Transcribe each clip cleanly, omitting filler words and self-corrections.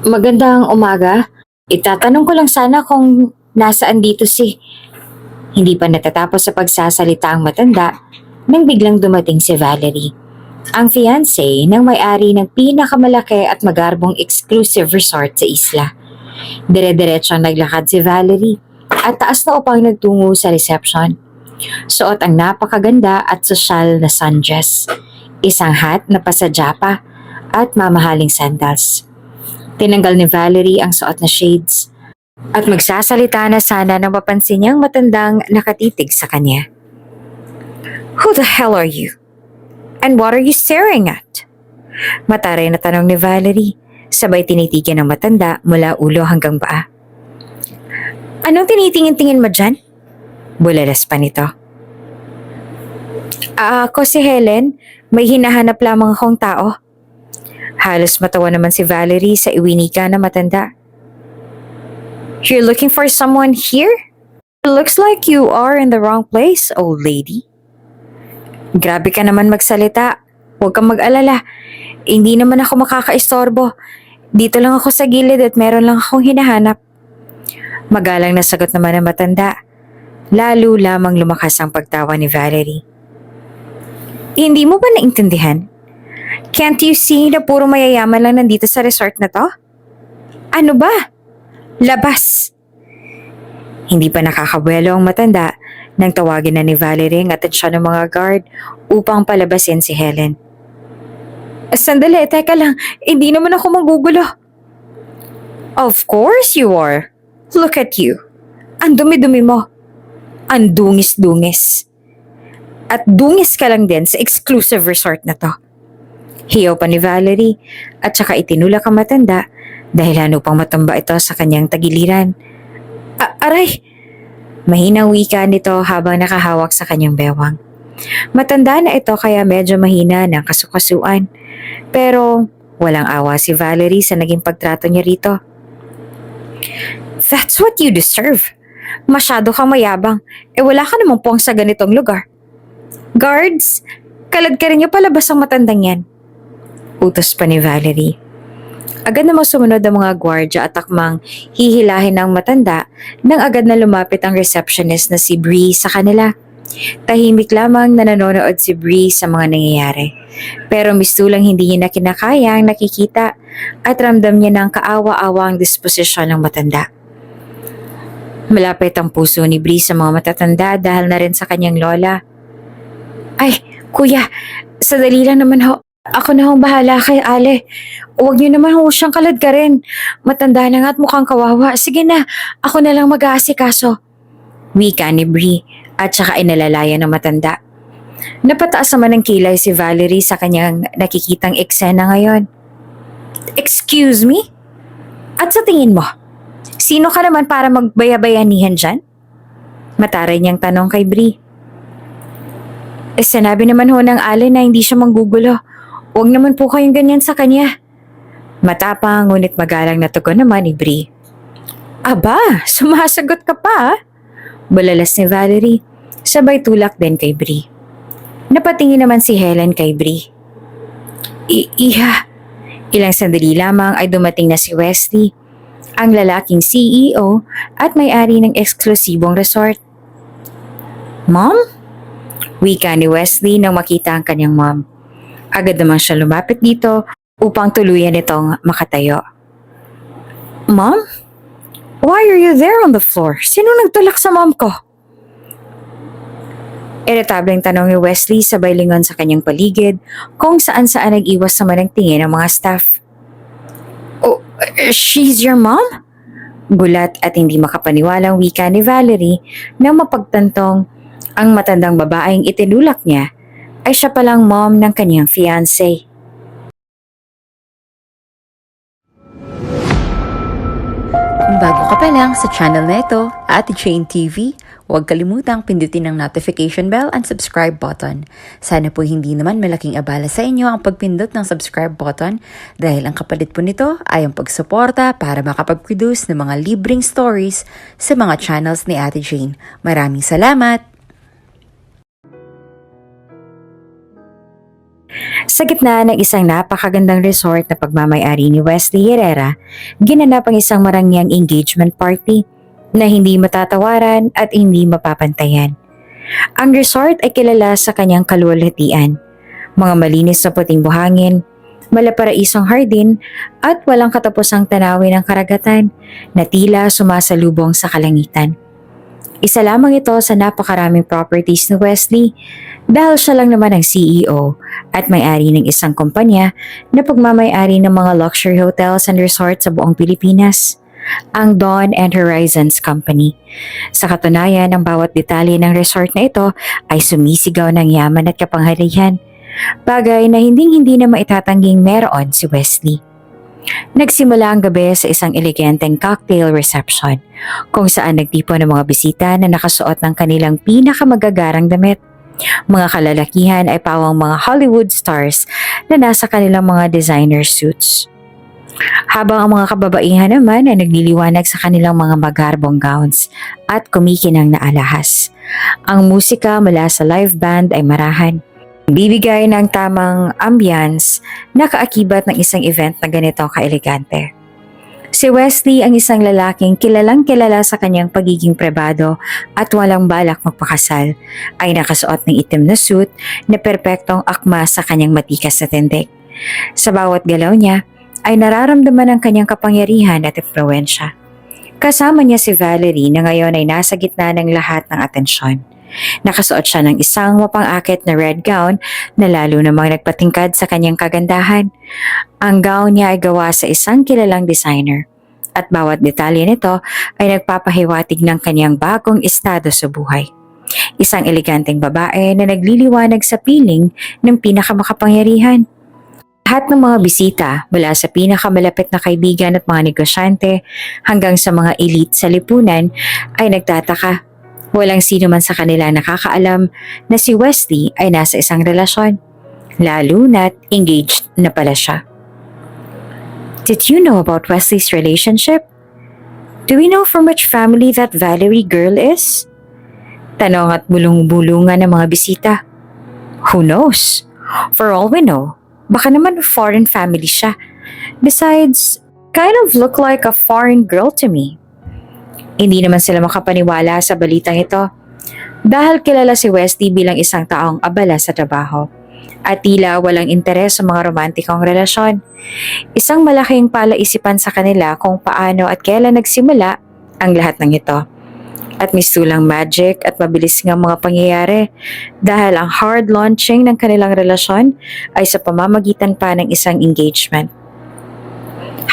Magandang umaga. Itatanong ko lang sana kung nasaan dito si... Hindi pa natatapos sa pagsasalita ang matanda nang biglang dumating si Valerie, ang fiancé ng may-ari ng pinakamalaki at magarbong exclusive resort sa isla. Dire-diretsong naglakad si Valerie at taas na upang nagtungo sa reception. Suot ang napakaganda at sosyal na sundress, isang hat na pasadya pa at mamahaling sandals. Tinanggal ni Valerie ang suot na shades at magsasalita na sana nang mapansin niyang matandang nakatitig sa kanya. "Who the hell are you? And what are you staring at?" Mataray na tanong ni Valerie, sabay tinitigan ng matanda mula ulo hanggang paa. "Anong tinitingin-tingin mo dyan?" Bulalas pa nito. Ako si Helen, may hinahanap lamang akong tao." Halos matawa naman si Valerie sa iwinika na matanda. "You're looking for someone here? It looks like you are in the wrong place, old lady." "Grabe ka naman magsalita. Huwag kang mag-alala. Hindi naman ako makakaistorbo. Dito lang ako sa gilid at meron lang akong hinahanap." Magalang na sagot naman ng matanda. Lalo lamang lumakas ang pagtawa ni Valerie. "Hindi mo ba naintindihan? Can't you see na puro mayayaman lang nandito sa resort na to? Ano ba? Labas!" Hindi pa nakakabuelo ang matanda nang tawagin na ni Valerie ang atensyon ng mga guard upang palabasin si Helen. "Sandali, teka lang. Hindi naman ako magugulo." "Of course you are. Look at you. Ang dumi-dumi mo. Ang dungis-dungis. At dungis ka lang din sa exclusive resort na to." Hiyaw pa ni Valerie at saka itinulak ang matanda dahil lalo pang matumba ito sa kanyang tagiliran. Aray! Mahinang wika nito habang nakahawak sa kanyang bewang. Matanda na ito kaya medyo mahina ng kasukasuan. Pero walang awa si Valerie sa naging pagtrato niya rito. "That's what you deserve. Masyado kang mayabang. Wala ka namang puwang sa ganitong lugar. Guards, kalad ka rin niyo palabas ang matandang yan." Utos pa ni Valerie. Agad namang sumunod ang mga gwardya at takmang hihilahin ng matanda nang agad na lumapit ang receptionist na si Bree sa kanila. Tahimik lamang na nanonood si Bree sa mga nangyayari. Pero mistulang hindi niya na kinakaya ang nakikita at ramdam niya ng kaawa-awa ang disposisyon ng matanda. Malapit ang puso ni Bree sa mga matatanda dahil na rin sa kanyang lola. "Ay, kuya, sadali lang naman ho. Ako na hong bahala kay Ale. Huwag niyo naman ho siyang kalad ka rin. Matanda na nga at mukhang kawawa. Sige na, ako na lang mag-aasikaso." Wika ni Bree at saka inalalaya ng matanda. Napataas naman ng kilay si Valerie sa kanyang nakikitang eksena ngayon. "Excuse me? At sa tingin mo, sino ka naman para magbayabayanihan dyan?" Mataray niyang tanong kay Bree. Sinabi naman ho ng Ale na hindi siya manggugulo. Huwag naman po kayong ganyan sa kanya." Matapang ngunit magalang na tugon naman ni Bree. "Aba, sumasagot ka pa?" Bulalas ni Valerie, sabay tulak din kay Bree. Napatingin naman si Helen kay Bree. Iha." Ilang sandali lamang ay dumating na si Wesley, ang lalaking CEO at may-ari ng eksklusibong resort. "Mom?" Wika ni Wesley nang makita ang kanyang mom. Agad naman siya lumapit dito upang tuluyan itong makatayo. "Mom? Why are you there on the floor? Sino nagtulak sa mom ko?" Iritableng tanong ni Wesley sabay lingon sa kanyang paligid kung saan-saan nag-iwas naman ang tingin ng mga staff. "Oh, she's your mom?" Gulat at hindi makapaniwalang wika ni Valerie nang mapagtantong ang matandang babaeng itinulak niya ay siya palang mom ng kanyang fiancé. Kung bago ka pa lang sa channel na ito, Ate Jane TV, huwag kalimutang pindutin ang notification bell and subscribe button. Sana po hindi naman malaking abala sa inyo ang pagpindot ng subscribe button dahil ang kapalit po nito ay ang pagsuporta para makapag-produce ng mga libreng stories sa mga channels ni Ate Jane. Maraming salamat! Sa gitna ng isang napakagandang resort na pagmamayari ni Wesley Herrera, ginanap ang isang marangyang engagement party na hindi matatawaran at hindi mapapantayan. Ang resort ay kilala sa kanyang kaluwalhatian, mga malinis na puting buhangin, malaparaisang hardin at walang katapusang tanawin ng karagatan na tila sumasalubong sa kalangitan. Isa lamang ito sa napakaraming properties ni Wesley dahil siya lang naman ang CEO at may-ari ng isang kumpanya na pagmamay-ari ng mga luxury hotels and resorts sa buong Pilipinas, ang Dawn and Horizons Company. Sa katunayan, ang bawat detalye ng resort na ito ay sumisigaw ng yaman at kapangyarihan, bagay na hindi na maitatangging meron si Wesley. Nagsimula ang gabi sa isang eleganteng cocktail reception kung saan nagtipon ng mga bisita na nakasuot ng kanilang pinakamagagarang damit. Mga kalalakihan ay pawang mga Hollywood stars na nasa kanilang mga designer suits. Habang ang mga kababaihan naman ay nagliliwanag sa kanilang mga magarbong gowns at kumikinang na alahas. Ang musika mula sa live band ay marahan. Bibigay ng tamang ambience na kaakibat ng isang event na ganito ka-elegante. Si Wesley ang isang lalaking kilalang kilala sa kanyang pagiging pribado at walang balak magpakasal, ay nakasuot ng itim na suit na perpektong akma sa kanyang matikas na tindig. Sa bawat galaw niya ay nararamdaman ang kanyang kapangyarihan at impluwensya. Kasama niya si Valerie na ngayon ay nasa gitna ng lahat ng atensyon. Nakasuot siya ng isang mapang-akit na red gown na lalo namang nagpatingkad sa kanyang kagandahan. Ang gown niya ay gawa sa isang kilalang designer at bawat detalye nito ay nagpapahiwatig ng kanyang bagong estado sa buhay. Isang eleganteng babae na nagliliwanag sa piling ng pinakamakapangyarihan. Lahat ng mga bisita mula sa pinakamalapit na kaibigan at mga negosyante hanggang sa mga elite sa lipunan ay nagtataka. Walang sino man sa kanila nakakaalam na si Wesley ay nasa isang relasyon, lalo na't engaged na pala siya. Did you know about Wesley's relationship? Do we know from which family that Valerie girl is? Tanong at bulong-bulungan ng mga bisita. Who knows? For all we know, baka naman foreign family siya. Besides, kind of look like a foreign girl to me. Hindi naman sila makapaniwala sa balitang ito dahil kilala si Wesley bilang isang taong abala sa trabaho at tila walang interes sa mga romantikong relasyon. Isang malaking palaisipan sa kanila kung paano at kailan nagsimula ang lahat ng ito. At mistulang magic at mabilis ngang mga pangyayari dahil ang hard launching ng kanilang relasyon ay sa pamamagitan pa ng isang engagement.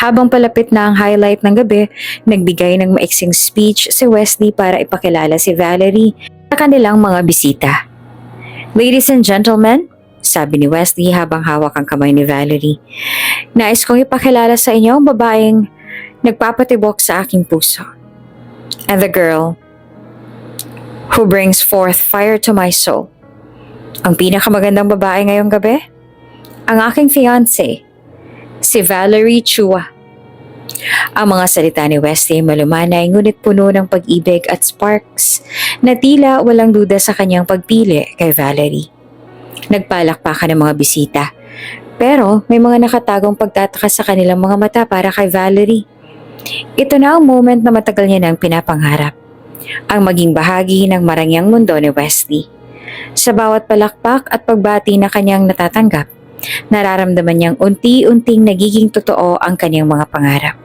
Habang palapit na ang highlight ng gabi, nagbigay ng maiksing speech si Wesley para ipakilala si Valerie sa kanilang mga bisita. Ladies and gentlemen, sabi ni Wesley habang hawak ang kamay ni Valerie, nais kong ipakilala sa inyo ang babaeng nagpapatibok sa aking puso. And the girl who brings forth fire to my soul. Ang pinakamagandang babae ngayong gabi? Ang aking fiancé, si Valerie Chua. Ang mga salita ni Wesley malumanay ngunit puno ng pag-ibig at sparks na tila walang duda sa kanyang pagpili kay Valerie. Nagpalakpakan ng mga bisita, pero may mga nakatagong pagtataka sa kanilang mga mata para kay Valerie. Ito na ang moment na matagal niya nang pinapangarap, ang maging bahagi ng marangyang mundo ni Wesley. Sa bawat palakpak at pagbati na kanyang natatanggap, nararamdaman niyang unti-unting nagiging totoo ang kanyang mga pangarap.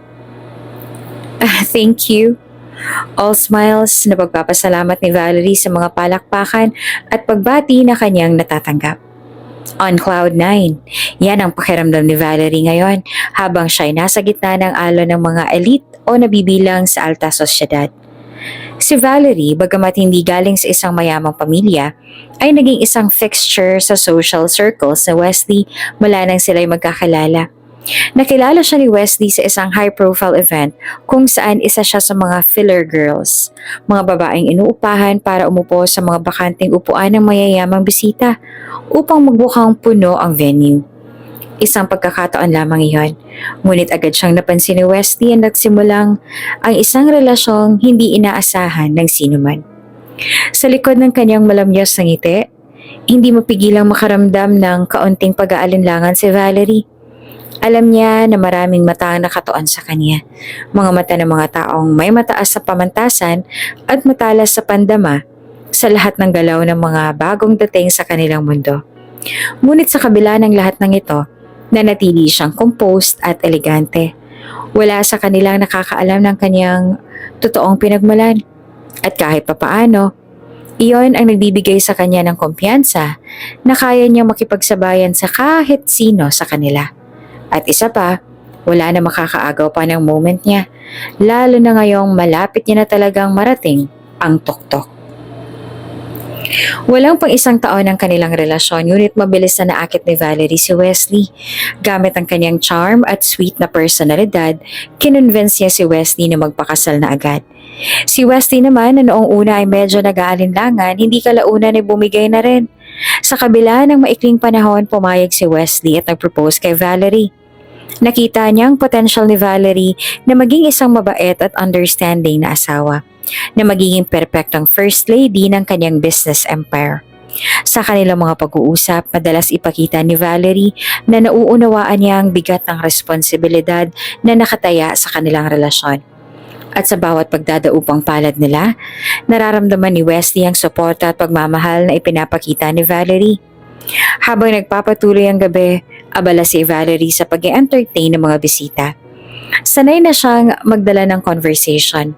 Thank you. All smiles na pagpapasalamat ni Valerie sa mga palakpakan at pagbati na kanyang natatanggap. On cloud 9, yan ang pakiramdam ni Valerie ngayon habang siya ay nasa gitna ng alon ng mga elite o nabibilang sa alta sosyedad. Si Valerie, bagamat hindi galing sa isang mayamang pamilya, ay naging isang fixture sa social circles na Wesley mula nang sila'y magkakilala. Nakilala siya ni Wesley sa isang high-profile event kung saan isa siya sa mga filler girls, mga babaeng inuupahan para umupo sa mga bakanting upuan ng mayayamang bisita upang magbukang puno ang venue. Isang pagkakataon lamang iyon, ngunit agad siyang napansin ni Wesley at nagsimulang ang isang relasyong hindi inaasahan ng sinuman. Sa likod ng kanyang malamyas na ngiti, Hindi mapigilang makaramdam ng kaunting pag-aalinlangan si Valerie. Alam niya na maraming mata ang nakatuon sa kanya. Mga mata ng mga taong may mataas sa pamantasan at matalas sa pandama sa lahat ng galaw ng mga bagong dating sa kanilang mundo. Ngunit sa kabila ng lahat ng ito, nanatili siyang composed at elegante. Wala sa kanilang nakakaalam ng kanyang totoong pinagmulan. At kahit papaano, iyon ang nagbibigay sa kanya ng kumpiyansa na kaya niyang makipagsabayan sa kahit sino sa kanila. At isa pa, wala na makakaagaw pa ng moment niya, lalo na ngayong malapit niya na talagang marating ang tuktok. Walang pang isang taon ang kanilang relasyon, ngunit mabilis na naakit ni Valerie si Wesley. Gamit ang kanyang charm at sweet na personalidad, kinonvince niya si Wesley na magpakasal na agad. Si Wesley naman na noong una ay medyo nag-aalinlangan, hindi kalaunan ay bumigay na rin. Sa kabila ng maikling panahon, pumayag si Wesley at nag-propose kay Valerie. Nakita niya ang potential ni Valerie na maging isang mabait at understanding na asawa, na magiging perpektong first lady ng kanyang business empire. Sa kanilang mga pag-uusap, madalas ipakita ni Valerie na nauunawaan niya ang bigat ng responsibilidad na nakataya sa kanilang relasyon. At sa bawat pagdadaupang palad nila, nararamdaman ni Wesley ang suporta at pagmamahal na ipinapakita ni Valerie. Habang nagpapatuloy ang gabi, abala si Valerie sa pag-entertain ng mga bisita. Sanay na siyang magdala ng conversation.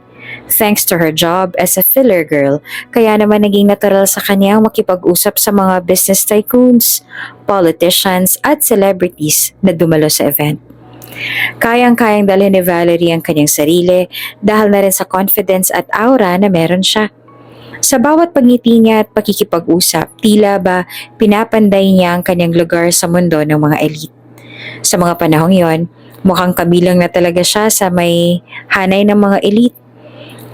Thanks to her job as a filler girl, kaya naman naging natural sa kanya ang makipag-usap sa mga business tycoons, politicians at celebrities na dumalo sa event. Kayang-kayang dalhin ni Valerie ang kanyang sarili dahil na rin sa confidence at aura na meron siya. Sa bawat pagngiti niya at pakikipag-usap, tila ba pinapanday niya ang kanyang lugar sa mundo ng mga elite. Sa mga panahong yon, mukhang kabilang na talaga siya sa may hanay ng mga elite.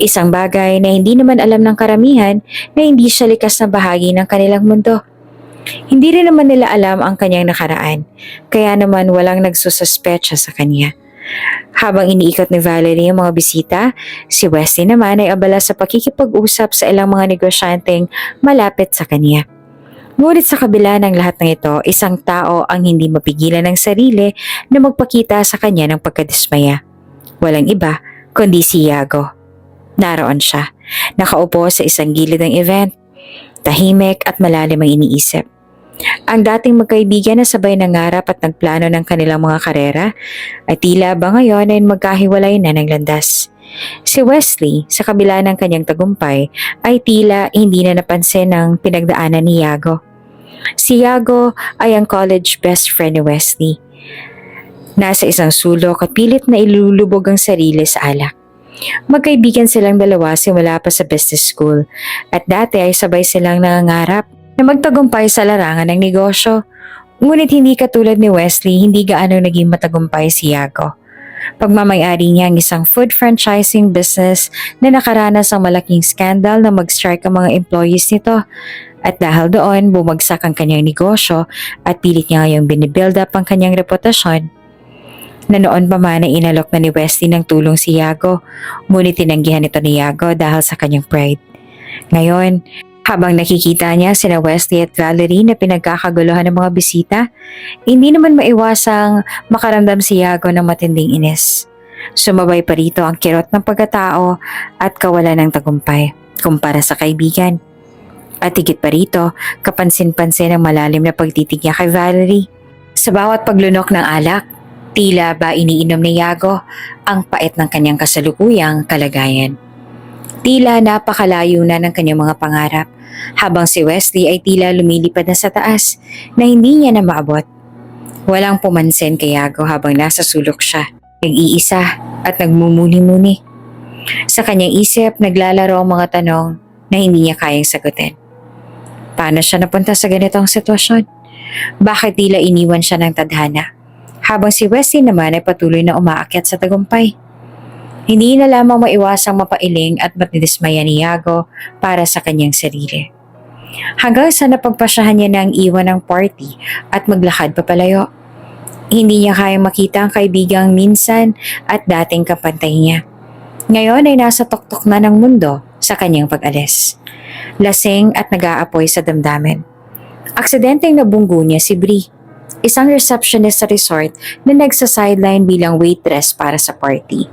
Isang bagay na hindi naman alam ng karamihan na hindi siya likas na bahagi ng kanilang mundo. Hindi rin naman nila alam ang kanyang nakaraan, kaya naman walang nagsususpecha sa kanya. Habang iniikot ni Valerie ang mga bisita, si Wesley naman ay abala sa pakikipag-usap sa ilang mga negosyanteng malapit sa kanya. Ngunit sa kabila ng lahat ng ito, isang tao ang hindi mapigilan ng sarili na magpakita sa kanya ng pagkadismaya. Walang iba kundi si Iago. Naroon siya, nakaupo sa isang gilid ng event, tahimik at malalim ang iniisip. Ang dating magkaibigan na sabay nangarap at nagplano ng kanilang mga karera ay tila ba ngayon ay magkahiwalay na ng landas. Si Wesley, sa kabila ng kanyang tagumpay, ay tila hindi na napansin ang pinagdaanan ni Iago. Si Iago ay ang college best friend ni Wesley. Nasa isang sulok at pilit na ilulubog ang sarili sa alak. Magkaibigan silang dalawa simula pa sa business school at dati ay sabay silang nangangarap na magtagumpay sa larangan ng negosyo. Ngunit hindi katulad ni Wesley, hindi gaano naging matagumpay si Iago. Pagmamayari niya ang isang food franchising business na nakaranas ng malaking skandal na mag-strike ang mga employees nito. At dahil doon, bumagsak ang kanyang negosyo at pilit niya ngayong binibuild up ang kanyang reputasyon. Na noon pa man ay inalok na ni Wesley ng tulong si Iago, ngunit tinanggihan ito ni Iago dahil sa kanyang pride. Ngayon, habang nakikita niya sina Wesley at Valerie na pinagkakaguluhan ng mga bisita, hindi naman maiwasang makaramdam si Iago ng matinding inis. Sumabay pa rito ang kirot ng pagkatao at kawalan ng tagumpay kumpara sa kaibigan. At higit pa rito, kapansin-pansin ang malalim na pagtitig niya kay Valerie. Sa bawat paglunok ng alak, tila ba iniinom ni Iago ang pait ng kanyang kasalukuyang kalagayan. Tila napakalayo na ng kanyang mga pangarap, habang si Wesley ay tila lumilipad na sa taas na hindi niya na maabot. Walang pumansin kay Iago habang nasa sulok siya, nag-iisa at nagmumuni-muni. Sa kanyang isip, naglalaro ang mga tanong na hindi niya kayang sagutin. Paano siya napunta sa ganitong sitwasyon? Bakit tila iniwan siya ng tadhana? Habang si Wesley naman ay patuloy na umaakyat sa tagumpay. Hindi na lamang maiwasang mapailing at matidismaya ni Iago para sa kanyang sarili. Hanggang sa napagpasyahan niya na ang iwan ng party at maglakad papalayo. Hindi niya kayang makita ang kaibigang minsan at dating kapantay niya. Ngayon ay nasa tuktok na ng mundo sa kanyang pag-alis. Lasing at nag-aapoy sa damdamin. Aksidenteng nabunggo niya si Bree, isang receptionist sa resort na nagsa-sideline bilang waitress para sa party.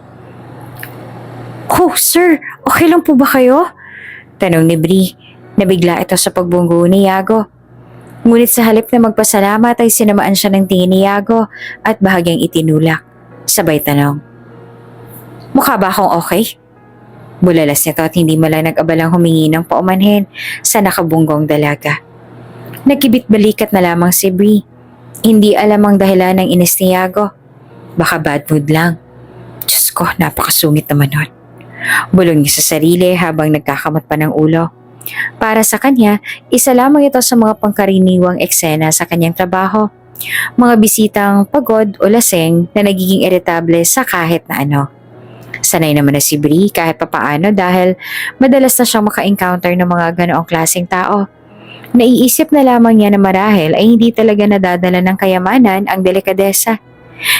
"Oh, sir, okay lang po ba kayo?" Tanong ni Bree. Nabigla ito sa pagbunggo ni Yago. Ngunit sa halip na magpasalamat ay sinamaan siya ng tingin ni Yago at bahagyang itinulak. Sabay tanong, "Mukha ba akong okay?" Bulalas nito at hindi man lang nag-abalang humingi ng paumanhin sa nakabunggong dalaga. Nagkibit balikat na lamang si Bree. Hindi alam ang dahilan ng inis ni Yago. Baka bad mood lang. Diyos ko, napakasungit naman nun. Bulong niya sa sarili habang nagkakamot pa ng ulo. Para sa kanya, isa lamang ito sa mga pangkaraniwang eksena sa kanyang trabaho. Mga bisitang pagod o laseng na nagiging iritable sa kahit na ano. Sanay naman na si Bree kahit papaano dahil madalas na siyang maka-encounter ng mga ganoong klaseng tao. Naiisip na lamang niya na marahil ay hindi talaga nadadala ng kayamanan ang delikadesa.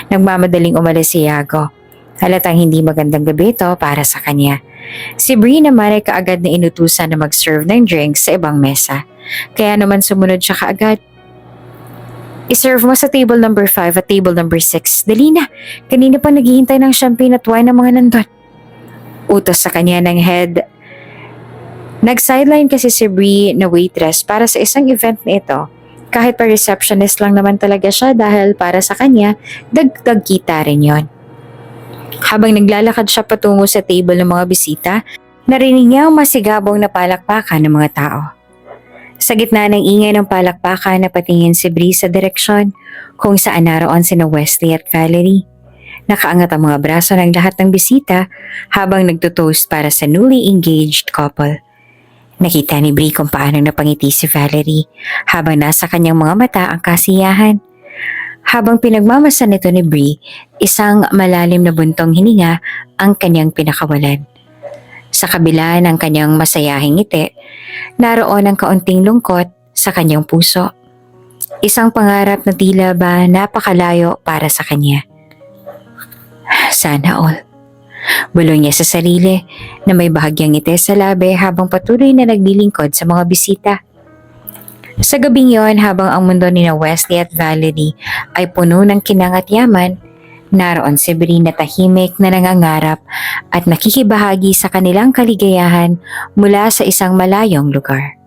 Nagmamadaling umalis si Yago. Halatang hindi magandang gabi ito para sa kanya. Si Bree naman ay kaagad na inutusan na mag-serve ng drinks sa ibang mesa. Kaya naman sumunod siya kaagad. "I-serve mo sa table number 5 at table number 6. Dali na, kanina pa naghihintay ng champagne at wine ng mga nandun." Utos sa kanya ng head. Nag-sideline kasi si Bree na waitress para sa isang event na ito. Kahit pa receptionist lang naman talaga siya dahil para sa kanya, dagdag kita rin yon. Habang naglalakad siya patungo sa table ng mga bisita, narinig niya ang masigabong na palakpakan ng mga tao. Sa gitna ng ingay ng palakpakan, napatingin si Bree sa direksyon kung saan naroon sina Wesley at Valerie. Nakaangat ang mga braso ng lahat ng bisita habang nagtotoast para sa newly engaged couple. Nakita ni Bree kung paano napangiti si Valerie habang nasa kanyang mga mata ang kasiyahan. Habang pinagmamasan nito ni Bree, isang malalim na buntong hininga ang kanyang pinakawalan. Sa kabila ng kanyang masayahing ngiti, naroon ang kaunting lungkot sa kanyang puso. Isang pangarap na tila ba napakalayo para sa kanya. Sana all. Bulong niya sa sarili na may bahagyang ngiti sa labi habang patuloy na naglilingkod sa mga bisita. Sa gabing yon, habang ang mundo ni Wesley at Valerie ay puno ng kinang at yaman, naroon si Bree na tahimik na nangangarap at nakikibahagi sa kanilang kaligayahan mula sa isang malayong lugar.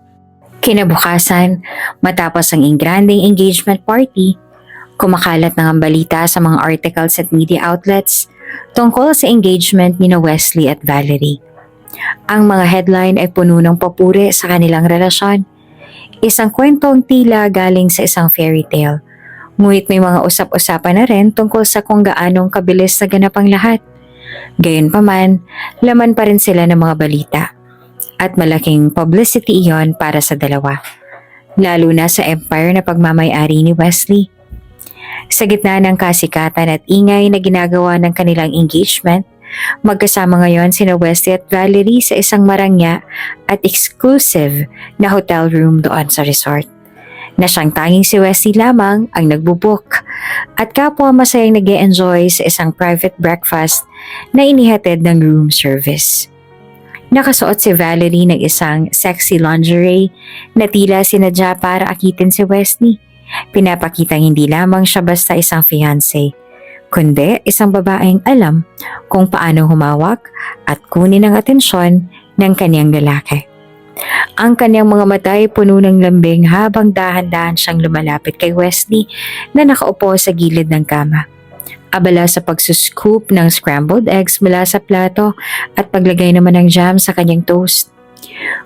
Kinabukasan, matapos ang ingranding engagement party, kumakalat na ang balita sa mga articles at media outlets tungkol sa engagement ni Wesley at Valerie. Ang mga headline ay puno ng papuri sa kanilang relasyon. Isang kwentong tila galing sa isang fairy tale. Ngunit may mga usap-usapan na rin tungkol sa kung gaanong kabilis na ganap ang lahat. Gayunpaman, laman pa rin sila ng mga balita. At malaking publicity iyon para sa dalawa. Lalo na sa empire na pagmamay-ari ni Wesley. Sa gitna ng kasikatan at ingay na ginagawa ng kanilang engagement, magkasama ngayon sina Wesley at Valerie sa isang marangya at exclusive na hotel room doon sa resort. Na siyang tanging si Wesley lamang ang nagbubook at kapwa masayang nag-e-enjoy sa isang private breakfast na inihatid ng room service. Nakasuot si Valerie ng isang sexy lingerie na tila sinadya para akitin si Wesley. Pinapakitang hindi lamang siya basta isang fiancé, kundi isang babaeng alam kung paano humawak at kunin ang atensyon ng kanyang lalaki. Ang kanyang mga mata ay puno ng lambing habang dahan-dahan siyang lumalapit kay Wesley na nakaupo sa gilid ng kama. Abala sa pagsuscoop ng scrambled eggs mula sa plato at paglagay naman ng jam sa kanyang toast.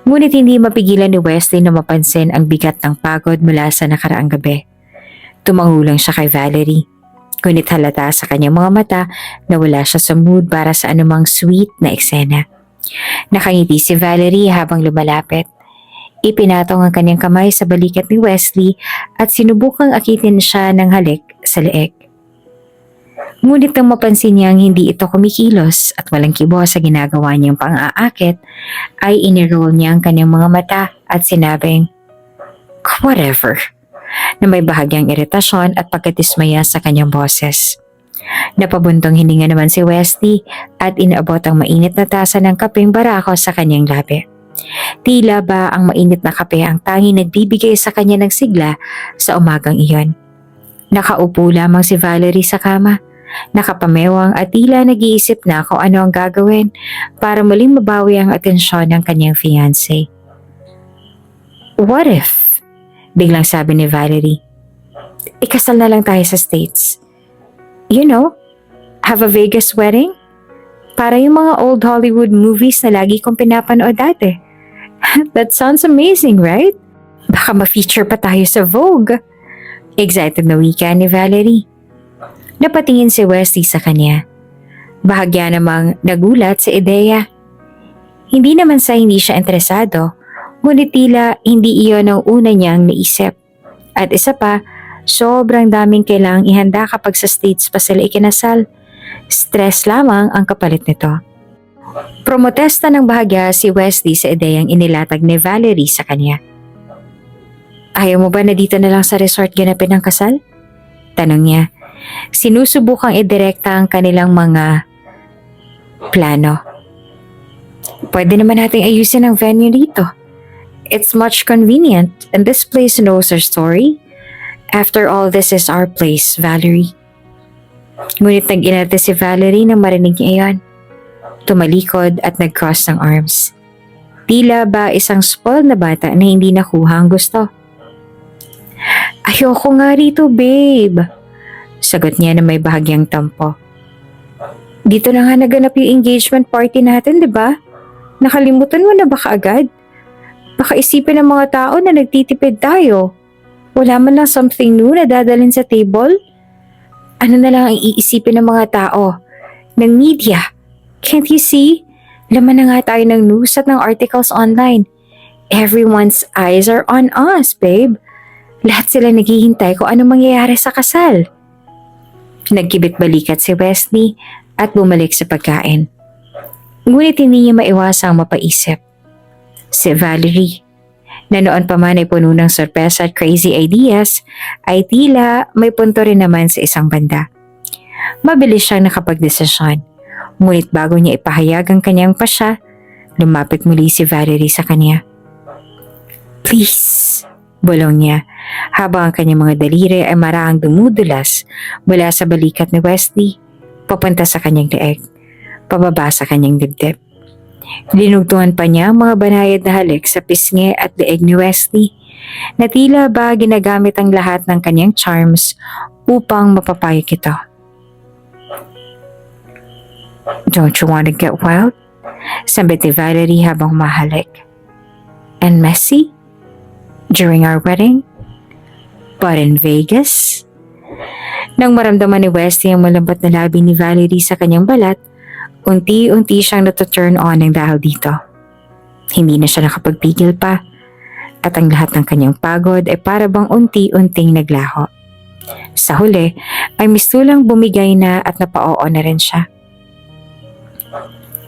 Ngunit hindi mapigilan ni Wesley na mapansin ang bigat ng pagod mula sa nakaraang gabi. Tumangulang siya kay Valerie. Ngunit halata sa kanyang mga mata na wala siya sa mood para sa anumang sweet na eksena. Nakangiti si Valerie habang lumalapit. Ipinatong ang kanyang kamay sa balikat ni Wesley at sinubukang akitin siya ng halik sa leeg. Ngunit nang mapansin niyang hindi ito kumikilos at walang kibo sa ginagawa niyang pang-aakit, ay iniroll niya ang kanyang mga mata at sinabing, "Whatever," na may bahagyang iritasyon at pagkatismaya sa kanyang boses. Napabuntong hininga naman si Wesley at inaabot ang mainit na tasa ng kapeng barako sa kanyang labi. Tila ba ang mainit na kape ang tanging nagbibigay sa kanya ng sigla sa umagang iyon. Nakaupo lamang si Valerie sa kama, nakapamewang at tila nag-iisip na kung ano ang gagawin para muling mabawi ang atensyon ng kanyang fiancé. What if? Biglang sabi ni Valerie. Ikasal na lang tayo sa States. You know, have a Vegas wedding? Para yung mga old Hollywood movies na lagi kong pinapanood dati. That sounds amazing, right? Baka ma-feature pa tayo sa Vogue. Excited na wika ni Valerie. Napatingin si Wesley sa kanya. Bahagya namang nagulat sa ideya. Hindi naman sa hindi siya interesado, ngunit tila hindi iyon ang una niyang naisip. At isa pa, sobrang daming kailangang ihanda kapag sa States pa sila ikinasal. Stress lamang ang kapalit nito. Promotesta ng bahagya si Wesley sa ideyang inilatag ni Valerie sa kanya. Ayaw mo ba na dito na lang sa resort ganapin ang kasal? Tanong niya. Sinusubukang idirekta ang kanilang mga plano. Pwede naman nating ayusin ang venue dito. It's much convenient and this place knows our story. After all, this is our place, Valerie. Ngunit nag-inarte si Valerie nang marinig niya iyon. Tumalikod at nag-cross ng arms. Tila ba isang spoiled na bata na hindi nakuha ang gusto. Ayoko nga rito, babe. Sagot niya na may bahagyang tampo. Dito na nga naganap yung engagement party natin, di ba? Nakalimutan mo na ba kaagad? Baka isipin ng mga tao na nagtitipid tayo. Wala man lang something new na dadalhin sa table? Ano na lang ang iisipin ng mga tao? Ng media? Can't you see? Laman na nga tayo ng news at ng articles online. Everyone's eyes are on us, babe. Lahat sila naghihintay kung ano mangyayari sa kasal. Nagkibit balikat si Wesley at bumalik sa pagkain. Ngunit hindi niya maiwasang mapaisip. Si Valerie, na noon pa man ay puno ng sorpresa at crazy ideas, ay tila may punto rin naman sa isang banda. Mabilis siyang nakapagdesisyon. Ngunit bago niya ipahayag ang kanyang pasya, lumapit muli si Valerie sa kanya. Please, bulong niya, habang ang kanyang mga daliri ay maraang dumudulas mula sa balikat ni Wesley, papunta sa kanyang leeg, pababa sa kanyang dibdib. Linugtungan pa niya ang mga banayad na halik sa pisngi at leeg ni Wesley, na tila ba ginagamit ang lahat ng kanyang charms upang mapapayag ito. Don't you want to get wild? Sambit ni Valerie habang humahalik. And messy? During our wedding? But in Vegas? Nang maramdaman ni Wesley ang malambot na labi ni Valerie sa kanyang balat, unti-unti siyang natuturn on ng dahil dito. Hindi na siya nakapagpigil pa, at ang lahat ng kanyang pagod ay para bang unti-unting naglaho. Sa huli ay mistulang bumigay na at napao na rin siya.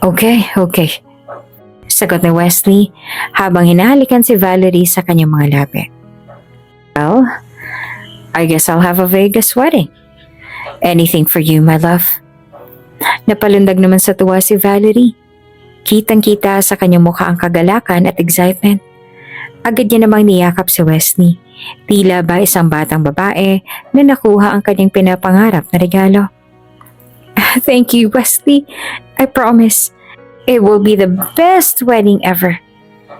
Okay. Sagot ni Wesley habang hinahalikan si Valerie sa kanyang mga labi. Well, I guess I'll have a Vegas wedding. Anything for you, my love. Napalundag naman sa tuwa si Valerie. Kitang-kita sa kanyang mukha ang kagalakan at excitement. Agad niya namang niyakap si Wesley. Tila ba isang batang babae na nakuha ang kanyang pinapangarap na regalo. Thank you, Wesley. I promise. It will be the best wedding ever.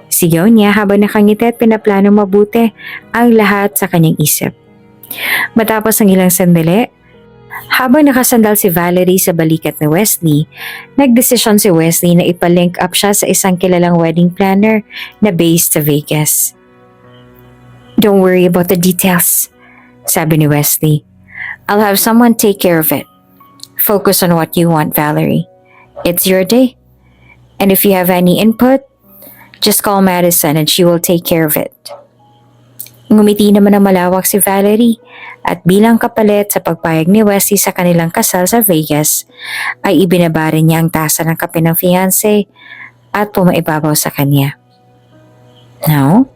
Sigaw niya habang nakangiti at pinaplano mabuti ang lahat sa kanyang isip. Matapos ang ilang sandali, habang nakasandal si Valerie sa balikat ni Wesley, nagdesisyon si Wesley na ipalink up siya sa isang kilalang wedding planner na based sa Vegas. Don't worry about the details, sabi ni Wesley. I'll have someone take care of it. Focus on what you want, Valerie. It's your day. And if you have any input, just call Madison and she will take care of it. Ngumiti naman ng malawak si Valerie at bilang kapalit sa pagpayag ni Wesley sa kanilang kasal sa Vegas, ay ibinaba rin niya ang tasa ng kape ng fiancé at pumaibabaw sa kanya. Now,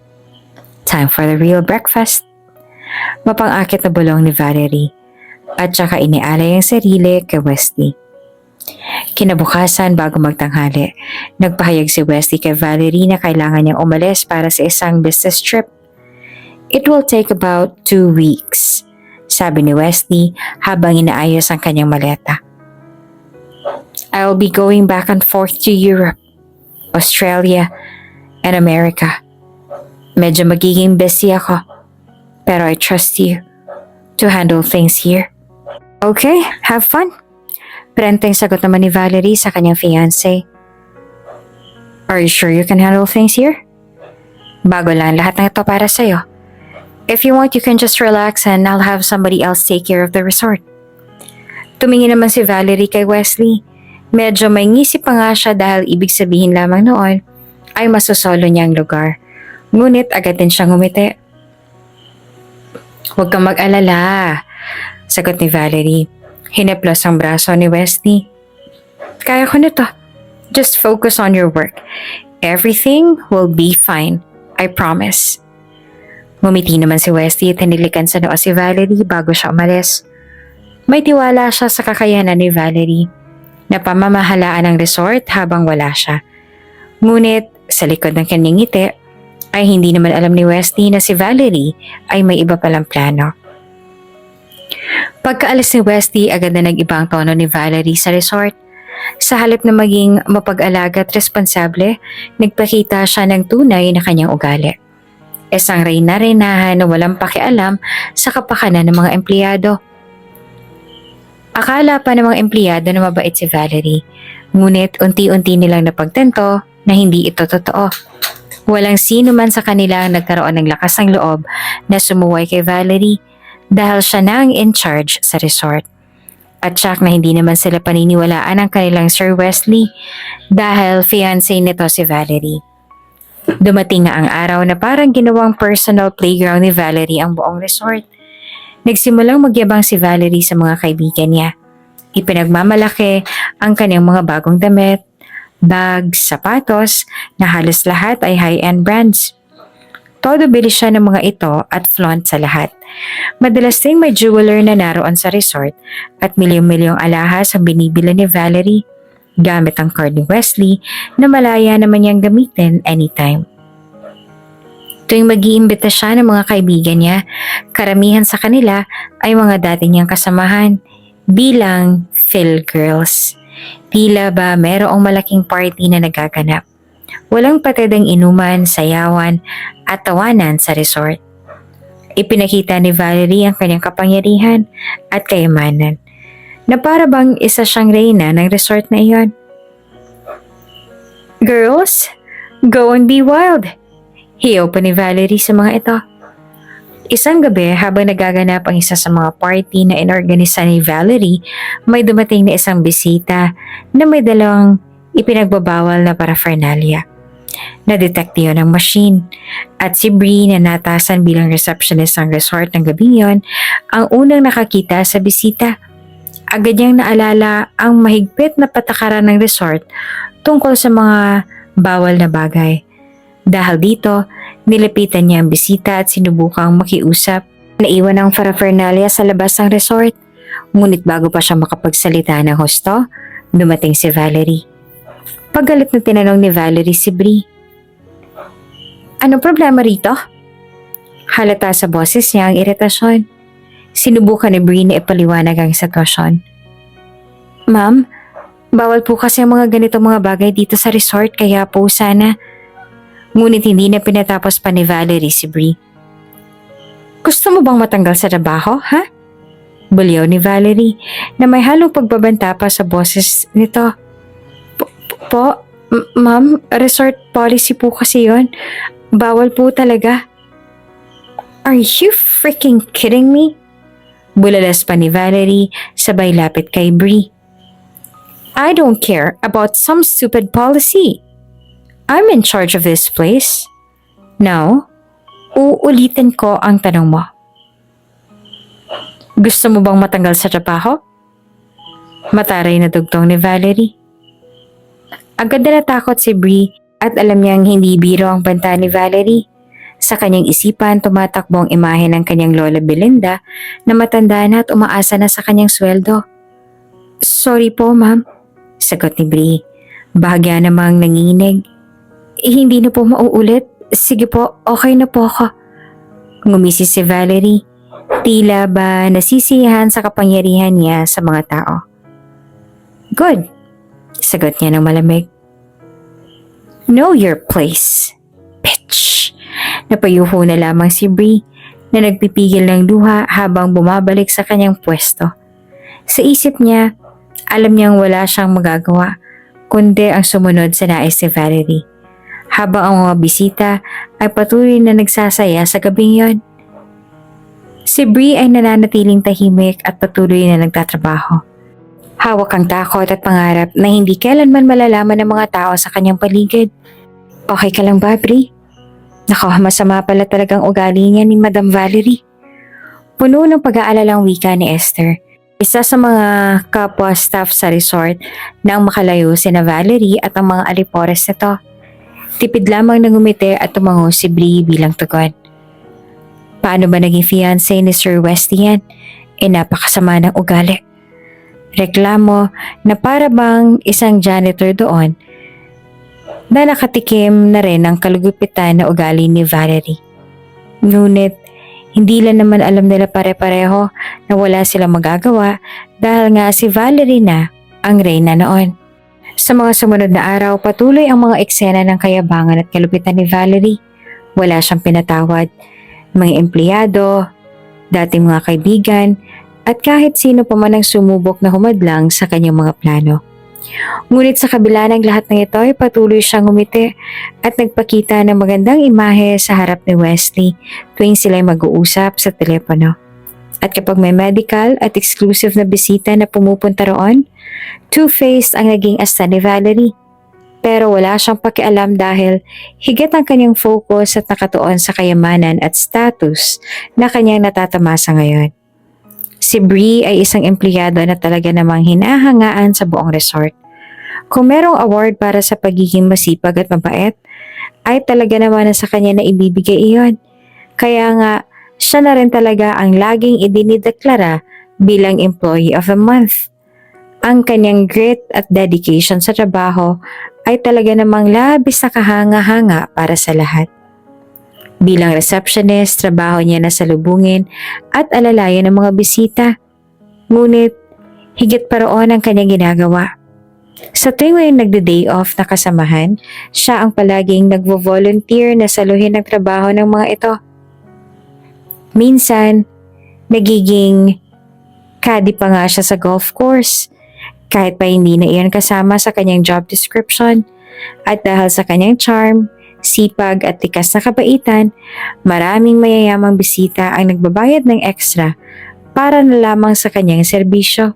time for the real breakfast. Mapang-akit na bulong ni Valerie at saka inialay ang sarili kay Wesley. Kinabukasan bago magtanghali, nagpahayag si Wesley kay Valerie na kailangan niyang umalis para sa isang business trip. It will take about 2 weeks, sabi ni Wesley habang inaayos ang kanyang maleta. I'll be going back and forth to Europe, Australia, and America. Medyo magiging busy ako, pero I trust you to handle things here. Okay, have fun. Prenteng sagot naman ni Valerie sa kanyang fiancé. Are you sure you can handle things here? Bago lang lahat ng ito para sa'yo. If you want, you can just relax and I'll have somebody else take care of the resort. Tumingin naman si Valerie kay Wesley. Medyo may ngisi pa nga siya dahil ibig sabihin lamang noon ay masosolo niya ang lugar. Ngunit agad din siyang ngumiti. Huwag kang mag-alala, sagot ni Valerie. Hinaplos ang braso ni Wesley. Kaya ko nito. Just focus on your work. Everything will be fine. I promise. Ngumiti naman si Wesley at hinilikan sa noo si Valerie bago siya umalis. May tiwala siya sa kakayanan ni Valerie na pamamahalaan ang resort habang wala siya. Ngunit sa likod ng kanyang ngiti ay hindi naman alam ni Wesley na si Valerie ay may iba palang plano. Pagkaalis ni Wesley, agad na nag-iba ang tono ni Valerie sa resort. Sa halip na maging mapag-alaga at responsable, nagpakita siya ng tunay na kanyang ugali. Isang reyna-reynahan na walang pakialam sa kapakanan ng mga empleyado. Akala pa ng mga empleyado na mabait si Valerie, ngunit unti-unti nilang napagtanto na hindi ito totoo. Walang sino man sa kanila ang nagkaroon ng lakas ng loob na sumuway kay Valerie dahil siya na ang in charge sa resort. At siyak na hindi naman sila paniniwalaan ang kanilang Sir Wesley dahil fiancé nito si Valerie. Dumating na ang araw na parang ginawang personal playground ni Valerie ang buong resort. Nagsimulang magyabang si Valerie sa mga kaibigan niya. Ipinagmamalaki ang kanyang mga bagong damit, bags, sapatos na halos lahat ay high-end brands. Todo bili siya ng mga ito at flaunt sa lahat. Madalas ding may jeweler na naroon sa resort at milyong-milyong alahas ang binibili ni Valerie gamit ang card ni Wesley na malaya naman niyang gamitin anytime. Tuwing mag-iimbita siya ng mga kaibigan niya, karamihan sa kanila ay mga dati niyang kasamahan bilang Phil Girls. Tila ba mayroong malaking party na nagaganap. Walang patedang inuman, sayawan at tawanan sa resort. Ipinakita ni Valerie ang kanyang kapangyarihan at kayamanan na para bang isa siyang reyna ng resort na iyon. Girls, go and be wild! Hiyaw pa ni Valerie sa mga ito. Isang gabi habang nagaganap ang isa sa mga party na inorganisa ni Valerie, may dumating na isang bisita na may dalang ipinagbabawal na paraphernalia. Na-detect yun ang machine at si Bree na natasan bilang receptionist ng resort ng gabing yon ang unang nakakita sa bisita. Agad niyang naalala ang mahigpit na patakaran ng resort tungkol sa mga bawal na bagay. Dahil dito, nilapitan niya ang bisita at sinubukang makiusap. Naiwan ang paraphernalia sa labas ng resort. Ngunit bago pa siya makapagsalita ng husto, dumating si Valerie. Paggalit na tinanong ni Valerie si Bree. Anong problema rito? Halata sa boses niya ang iritasyon. Sinubukan ni Bree na ipaliwanag ang sitwasyon. Ma'am, bawal po kasi ang mga ganitong mga bagay dito sa resort kaya po sana. Ngunit hindi na pinatapos pa ni Valerie si Bree. Gusto mo bang matanggal sa trabaho, ha? Bulyaw ni Valerie na may halong pagbabanta pa sa boses nito. Ma'am, resort policy po kasi yon. Bawal po talaga. Are you freaking kidding me? Bulalas pa ni Valerie sabay lapit kay Bree. I don't care about some stupid policy. I'm in charge of this place. Now, uulitin ko ang tanong mo. Gusto mo bang matanggal sa trabaho? Mataray na dugtong ni Valerie. Agad na natakot si Bree at alam niyang hindi biro ang banta ni Valerie. Sa kanyang isipan, tumatakbo ang imahe ng kanyang lola Belinda na matanda na at umaasa na sa kanyang sweldo. Sorry po, ma'am. Sagot ni Bree. Bahagya namang nanginginig. Hindi na po mauulit. Sige po, okay na po ako. Ngumisi si Valerie. Tila ba nasisiyahan sa kapangyarihan niya sa mga tao. Good. Sagot niya ng malamig. Know your place, bitch. Napayuho na lamang si Bree na nagpipigil ng luha habang bumabalik sa kanyang pwesto. Sa isip niya, alam niyang wala siyang magagawa kundi ang sumunod sa nais ni Valerie. Habang ang mga bisita ay patuloy na nagsasaya sa gabing yon. Si Bree ay nananatiling tahimik at patuloy na nagtatrabaho. Hawak ang takot at pangarap na hindi kailanman malalaman ng mga tao sa kanyang paligid. Okay ka lang ba, Bree? Nako, masama pala talagang ugali niya ni Madam Valerie. Puno ng pag-aalalang wika ni Esther. Isa sa mga kapwa staff sa resort nang makalayo sina Valerie at ang mga alipores nito. Tipid lamang nang umiti at tumango si Bree bilang tugon. Paano ba naging fiancé ni Sir Westy yan? Napakasama ng ugali. Reklamo na para bang isang janitor doon na nakatikim na rin ang kalugupitan na ugali ni Valerie. Ngunit hindi lang naman alam nila pare-pareho na wala silang magagawa dahil nga si Valerie na ang reyna noon. Sa mga sumunod na araw, patuloy ang mga eksena ng kayabangan at kalupitan ni Valerie. Wala siyang pinatawad. Mga empleyado, dating mga kaibigan, at kahit sino pa man ang sumubok na humadlang sa kanyang mga plano. Ngunit sa kabila ng lahat ng ito ay patuloy siyang umiti at nagpakita ng magandang imahe sa harap ni Wesley tuwing sila'y mag-uusap sa telepono. At kapag may medical at exclusive na bisita na pumupunta roon, two-faced ang naging asta ni Valerie. Pero wala siyang pakialam dahil higit ang kanyang focus at nakatuon sa kayamanan at status na kanyang natatamasa ngayon. Si Bree ay isang empleyado na talaga namang hinahangaan sa buong resort. Kung merong award para sa pagiging masipag at mabait, ay talaga naman na sa kanya na ibibigay iyon. Kaya nga, siya na rin talaga ang laging idinideklara bilang Employee of the Month. Ang kanyang grit at dedication sa trabaho ay talaga namang labis na kahanga-hanga para sa lahat. Bilang receptionist, trabaho niya na salubungin at alalayan ng mga bisita. Ngunit, higit pa roon ang kanyang ginagawa. Sa tuwing may nagde-day off na kasamahan, siya ang palaging nagvo-volunteer na saluhin ang trabaho ng mga ito. Minsan, nagiging caddy pa nga siya sa golf course. Kahit pa hindi na iyon kasama sa kanyang job description. At dahil sa kanyang charm, sipag at likas na kabaitan, maraming mayayamang bisita ang nagbabayad ng extra para na lamang sa kanyang serbisyo.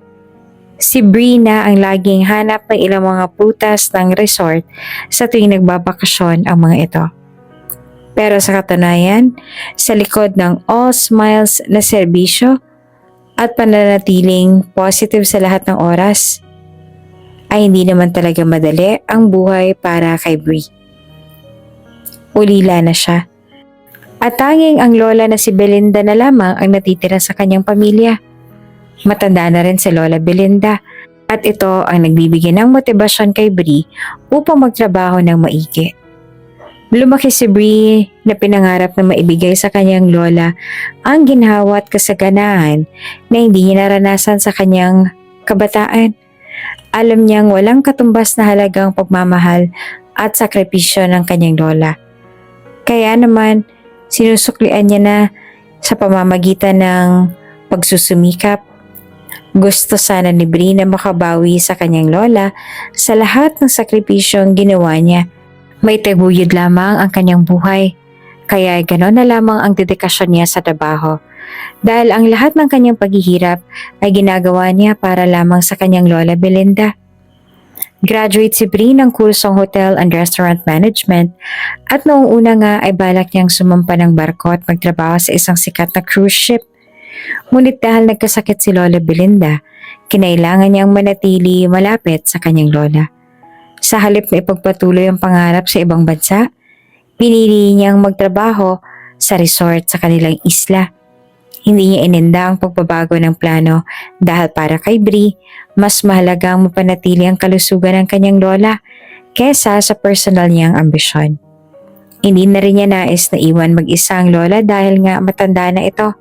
Si Bree na ang laging hanap ng ilang mga prutas ng resort sa tuwing nagbabakasyon ang mga ito. Pero sa katunayan, sa likod ng all smiles na serbisyo at pananatiling positive sa lahat ng oras, ay hindi naman talaga madali ang buhay para kay Bree. Ulila na siya. At tanging ang lola na si Belinda na lamang ang natitira sa kanyang pamilya. Matanda na rin si Lola Belinda at ito ang nagbibigay ng motibasyon kay Bree upang magtrabaho ng maigi. Lumaki si Bree na pinangarap na maibigay sa kanyang lola ang ginhawa at kasaganahan na hindi niya naranasan sa kanyang kabataan. Alam niyang walang katumbas na halagang pagmamahal at sakripisyo ng kanyang lola. Kaya naman, sinusuklian niya na sa pamamagitan ng pagsusumikap. Gusto sana ni Bree na makabawi sa kanyang lola sa lahat ng sakripisyong ginawa niya. May taguyod lamang ang kanyang buhay, kaya gano'n na lamang ang dedikasyon niya sa trabaho. Dahil ang lahat ng kanyang paghihirap ay ginagawa niya para lamang sa kanyang lola Belinda. Graduate si Bree ng kursong Hotel and Restaurant Management at noong una nga ay balak niyang sumampa ng barko at magtrabaho sa isang sikat na cruise ship. Ngunit dahil nagkasakit si Lola Belinda, kinailangan niyang manatili malapit sa kanyang lola. Sa halip na ipagpatuloy ang pangarap sa ibang bansa, pinili niyang magtrabaho sa resort sa kanilang isla. Hindi niya ininda ang pagbabago ng plano dahil para kay Bree, mas mahalaga ang mapanatili ang kalusugan ng kanyang lola kesa sa personal niyang ambisyon. Hindi na rin niya nais na iwan mag-isa ang lola dahil nga matanda na ito.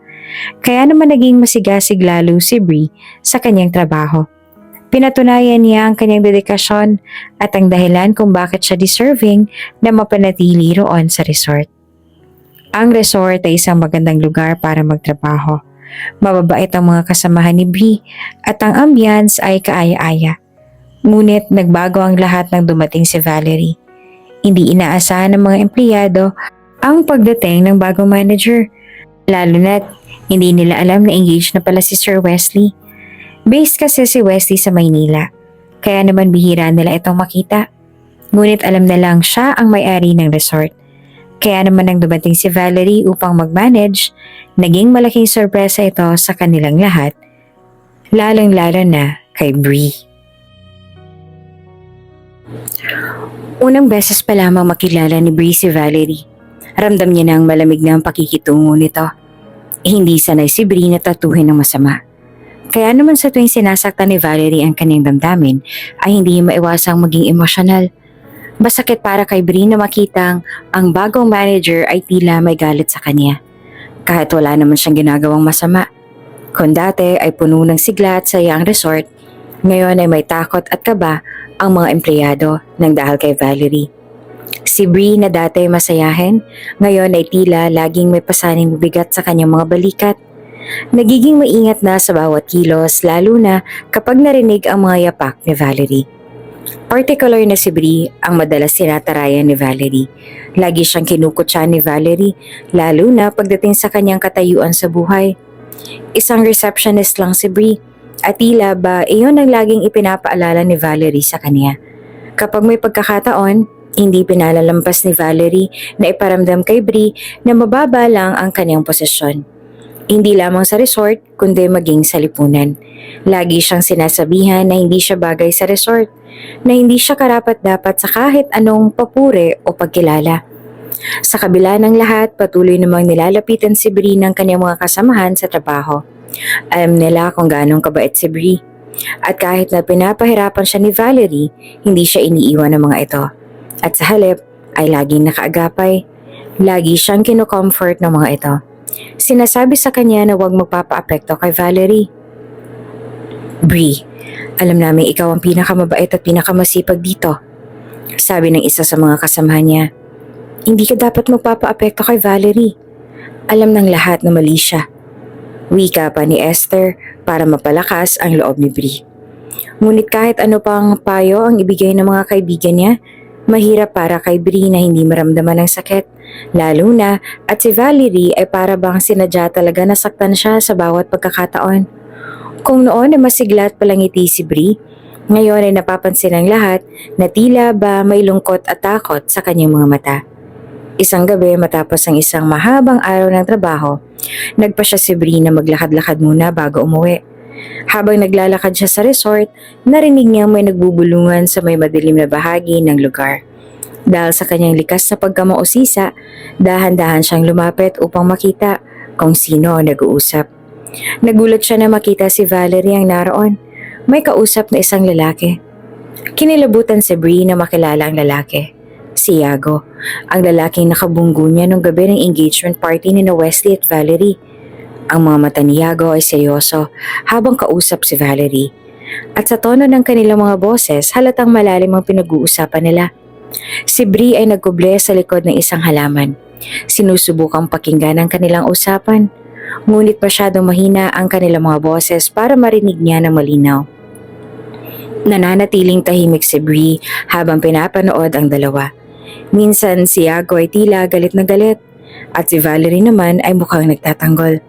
Kaya naman naging masigasig lalo si Bree sa kanyang trabaho. Pinatunayan niya ang kanyang dedikasyon at ang dahilan kung bakit siya deserving na mapanatili roon sa resort. Ang resort ay isang magandang lugar para magtrabaho. Mababait ang mga kasamahan ni Bree at ang ambience ay kaaya-aya. Ngunit nagbago ang lahat nang dumating si Valerie. Hindi inaasahan ng mga empleyado ang pagdating ng bagong manager. Lalo na't hindi nila alam na engaged na pala si Sir Wesley. Based kasi si Wesley sa Maynila, kaya naman bihira nila itong makita. Ngunit alam na lang siya ang may-ari ng resort. Kaya naman nang dumating si Valerie upang mag-manage, naging malaking sorpresa ito sa kanilang lahat, lalong-lalo na kay Bree. Unang beses pa lamang makilala ni Bree si Valerie. Ramdam niya na ang malamig na ang pakikitungo nito. Hindi sanay si Bree na tatuhin ng masama. Kaya naman sa tuwing sinasaktan ni Valerie ang kanyang damdamin ay hindi niya maiwasang maging emosyonal. Masakit para kay Bree na makitang ang bagong manager ay tila may galit sa kanya. Kahit wala naman siyang ginagawang masama. Kung dati ay puno ng sigla at saya ang resort, ngayon ay may takot at kaba ang mga empleyado ng dahil kay Valerie. Si Bree na dati masayahin, ngayon ay tila laging may pasaning bigat sa kanyang mga balikat. Nagiging maingat na sa bawat kilos lalo na kapag narinig ang mga yapak ni Valerie. Particular na si Bree ang madalas sinatarayan ni Valerie. Lagi siyang kinukutsa ni Valerie, lalo na pagdating sa kanyang katayuan sa buhay. Isang receptionist lang si Bree, at tila ba iyon ang laging ipinapaalala ni Valerie sa kanya. Kapag may pagkakataon, hindi pinalalampas ni Valerie na iparamdam kay Bree na mababa lang ang kanyang posisyon. Hindi lamang sa resort, kundi maging sa lipunan. Lagi siyang sinasabihan na hindi siya bagay sa resort, na hindi siya karapat-dapat sa kahit anong papuri o pagkilala. Sa kabila ng lahat, patuloy namang nilalapitan si Bree ng kanyang mga kasamahan sa trabaho. Alam nila kung gaano kabait si Bree. At kahit na pinapahirapan siya ni Valerie, hindi siya iniiwan ng mga ito. At sa halip, ay laging nakaagapay. Lagi siyang kinocomfort ng mga ito. Sinasabi sa kanya na huwag magpapaapekto kay Valerie. Bree, alam namin ikaw ang pinakamabait at pinakamasipag dito. Sabi ng isa sa mga kasamahan niya. Hindi ka dapat magpapaapekto kay Valerie. Alam ng lahat na mali siya. Wika pa ni Esther para mapalakas ang loob ni Bree. Ngunit kahit ano pang payo ang ibigay ng mga kaibigan niya, mahirap para kay Bree na hindi maramdaman ng sakit. Lalo na at si Valerie ay para bang sinadya talaga nasaktan siya sa bawat pagkakataon. Kung noon ay masigla at palangiti si Bree, ngayon ay napapansin ng lahat na tila ba may lungkot at takot sa kanyang mga mata. Isang gabi matapos ang isang mahabang araw ng trabaho, nagpa siya si Bree na maglakad-lakad muna bago umuwi. Habang naglalakad siya sa resort, narinig niya may nagbubulungan sa may madilim na bahagi ng lugar. Dahil sa kanyang likas na pagkamausisa, dahan-dahan siyang lumapit upang makita kung sino ang nag-uusap. Nagulat siya na makita si Valerie ang naroon. May kausap na isang lalaki. Kinilabutan si Bree na makilala ang lalaki. Si Iago, ang lalaking nakabunggo niya nung gabi ng engagement party ni Wesley at Valerie. Ang mga mata ni Iago ay seryoso habang kausap si Valerie. At sa tono ng kanilang mga boses, halatang malalim ang pinag-uusapan nila. Si Bree ay nagkuble sa likod ng isang halaman. Sinusubukang pakinggan ang kanilang usapan, ngunit masyadong mahina ang kanilang mga boses para marinig niya ng malinaw. Nananatiling tahimik si Bree habang pinapanood ang dalawa. Minsan si Iago ay tila galit na galit at si Valerie naman ay mukhang nagtatanggol.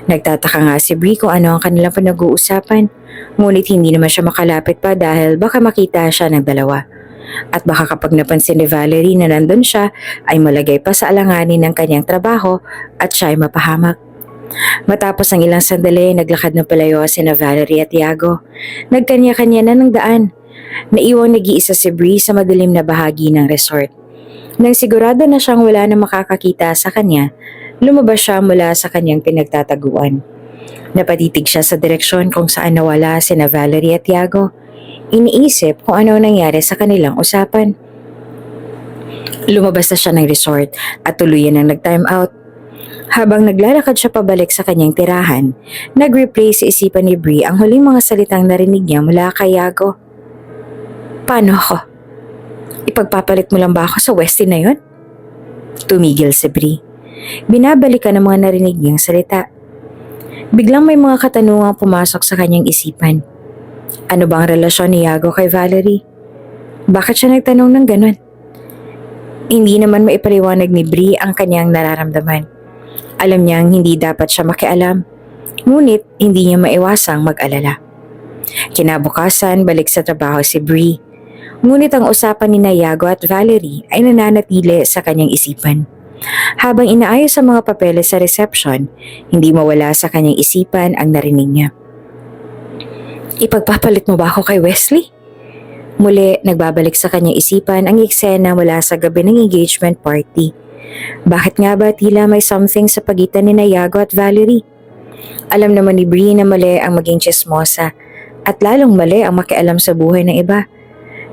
Nagtataka nga si Bree kung ano ang kanilang pinag-uusapan, ngunit hindi naman siya makalapit pa dahil baka makita siya ng dalawa. At baka kapag napansin ni Valerie na nandun siya ay malagay pa sa alanganin ng kanyang trabaho at siya ay mapahamak. Matapos ang ilang sandali, naglakad na palayo sina Valerie at Iago. Nagkanya-kanya na ng daan. Naiwang nag-iisa si Bree sa madilim na bahagi ng resort. Nang sigurado na siyang wala na makakakita sa kanya, Lumabas siya mula sa kanyang pinagtataguan. Napatitig siya sa direksyon kung saan nawala sina Valerie at Tiago. Iniisip kung ano nangyari sa kanilang usapan. Lumabas na siya ng resort at tuluyan ang nag-time out. Habang naglalakad siya pabalik sa kanyang tirahan, nag-replay sa isipan ni Bree ang huling mga salitang narinig niya mula kay Tiago. Paano ako? Ipagpapalit mo lang ba ako sa Westie na yun? Tumigil si Bree. Binabalikan ang mga narinig niyang salita. Biglang may mga katanungang pumasok sa kanyang isipan. Ano ba ang relasyon ni Tiago kay Valerie? Bakit siya nagtanong ng ganun? Hindi naman maipaliwanag ni Bree ang kanyang nararamdaman. Alam niyang hindi dapat siya makialam, ngunit hindi niya maiwasang mag-alala. Kinabukasan, balik sa trabaho si Bree. Ngunit ang usapan ni Tiago at Valerie ay nananatili sa kanyang isipan. Habang inaayos ang mga papeles sa reception, hindi mawala sa kanyang isipan ang narinig niya. Ipagpapalit mo ba ako kay Wesley? Muli, nagbabalik sa kanyang isipan ang eksena mula sa gabi ng engagement party. Bakit nga ba tila may something sa pagitan ni Tiago at Valerie? Alam naman ni Bree na mali ang maging tsismosa at lalong mali ang makialam sa buhay ng iba.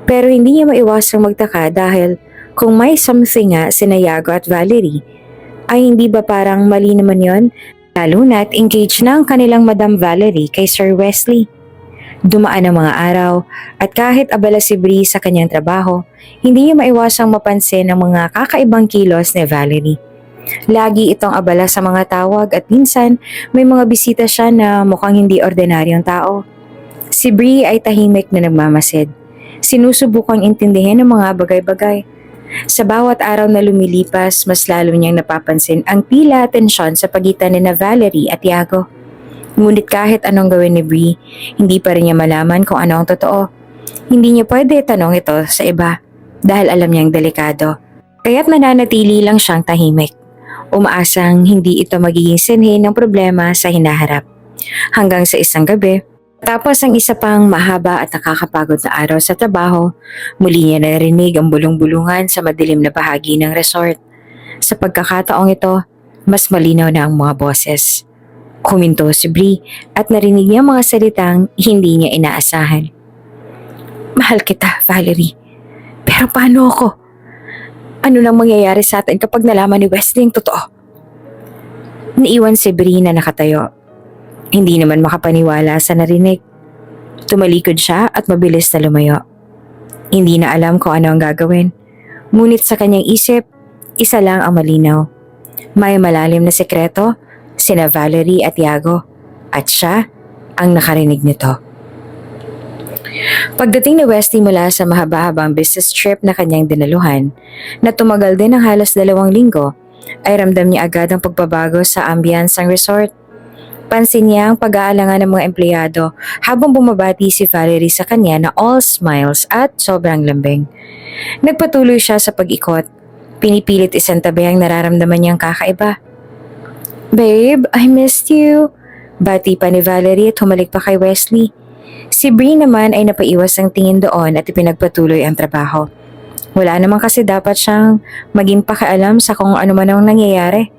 Pero hindi niya maiwasang magtaka dahil kung may something nga si Tiago at Valerie, ay hindi ba parang mali naman yon? Lalo na't engaged na ang kanilang Madam Valerie kay Sir Wesley. Dumaan ang mga araw at kahit abala si Bree sa kanyang trabaho, hindi niya maiwasang mapansin ang mga kakaibang kilos ni Valerie. Lagi itong abala sa mga tawag at minsan may mga bisita siya na mukhang hindi ordinaryong tao. Si Bree ay tahimik na nagmamasid. Sinusubukang intindihin ang mga bagay-bagay. Sa bawat araw na lumilipas, mas lalo niyang napapansin ang tila tensyon sa pagitan ni Valerie at Tiago. Ngunit kahit anong gawin ni Bree, hindi pa rin niya malaman kung ano ang totoo. Hindi niya pwede tanong ito sa iba dahil alam niyang delikado. Kaya't nananatili lang siyang tahimik. Umaasang hindi ito magiging sanhi ng problema sa hinaharap. Hanggang sa isang gabi, tapos ang isa pang mahaba at nakakapagod na araw sa trabaho, muli niya narinig ang bulong-bulungan sa madilim na bahagi ng resort. Sa pagkakataong ito, mas malinaw na ang mga boses. Huminto si Bree at narinig niya mga salitang hindi niya inaasahan. Mahal kita, Valerie. Pero paano ako? Ano nang mangyayari sa atin kapag nalaman ni Wesley ang totoo? Naiwan si Bree na nakatayo. Hindi naman makapaniwala sa narinig. Tumalikod siya at mabilis na lumayo. Hindi na alam kung ano ang gagawin. Ngunit sa kanyang isip, isa lang ang malinaw. May malalim na sekreto, sina Valerie at Tiago, at siya ang nakarinig nito. Pagdating ni Wesley mula sa mahaba-habang business trip na kanyang dinaluhan, na tumagal din ng halos 2 linggo, ay ramdam niya agad ang pagbabago sa ambience ng resort. Pansin niya ang pag-aalangan ng mga empleyado habang bumabati si Valerie sa kanya na all smiles at sobrang lambing. Nagpatuloy siya sa pag-ikot. Pinipilit isang tabi ang nararamdaman niyang kakaiba. Babe, I missed you. Bati pa ni Valerie at humalik pa kay Wesley. Si Bree naman ay napaiwas ang tingin doon at ipinagpatuloy ang trabaho. Wala naman kasi dapat siyang maging pakialam sa kung ano man ang nangyayari.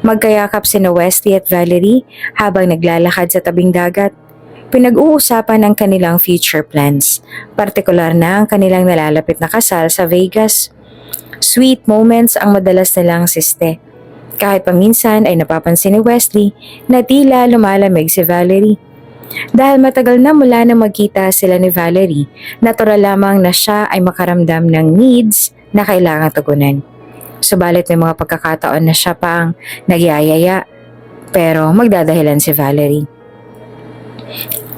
Magkayakap sina Wesley at Valerie habang naglalakad sa tabing dagat. Pinag-uusapan ang kanilang future plans, partikular na ang kanilang nalalapit na kasal sa Vegas. Sweet moments ang madalas nilang siste. Kahit paminsan ay napapansin ni Wesley na tila lumalamig si Valerie. Dahil matagal na mula na magkita sila ni Valerie, natural lamang na siya ay makaramdam ng needs na kailangang tugunan. Subalit may mga pagkakataon na siya pang nagyayaya, pero magdadahilan si Valerie.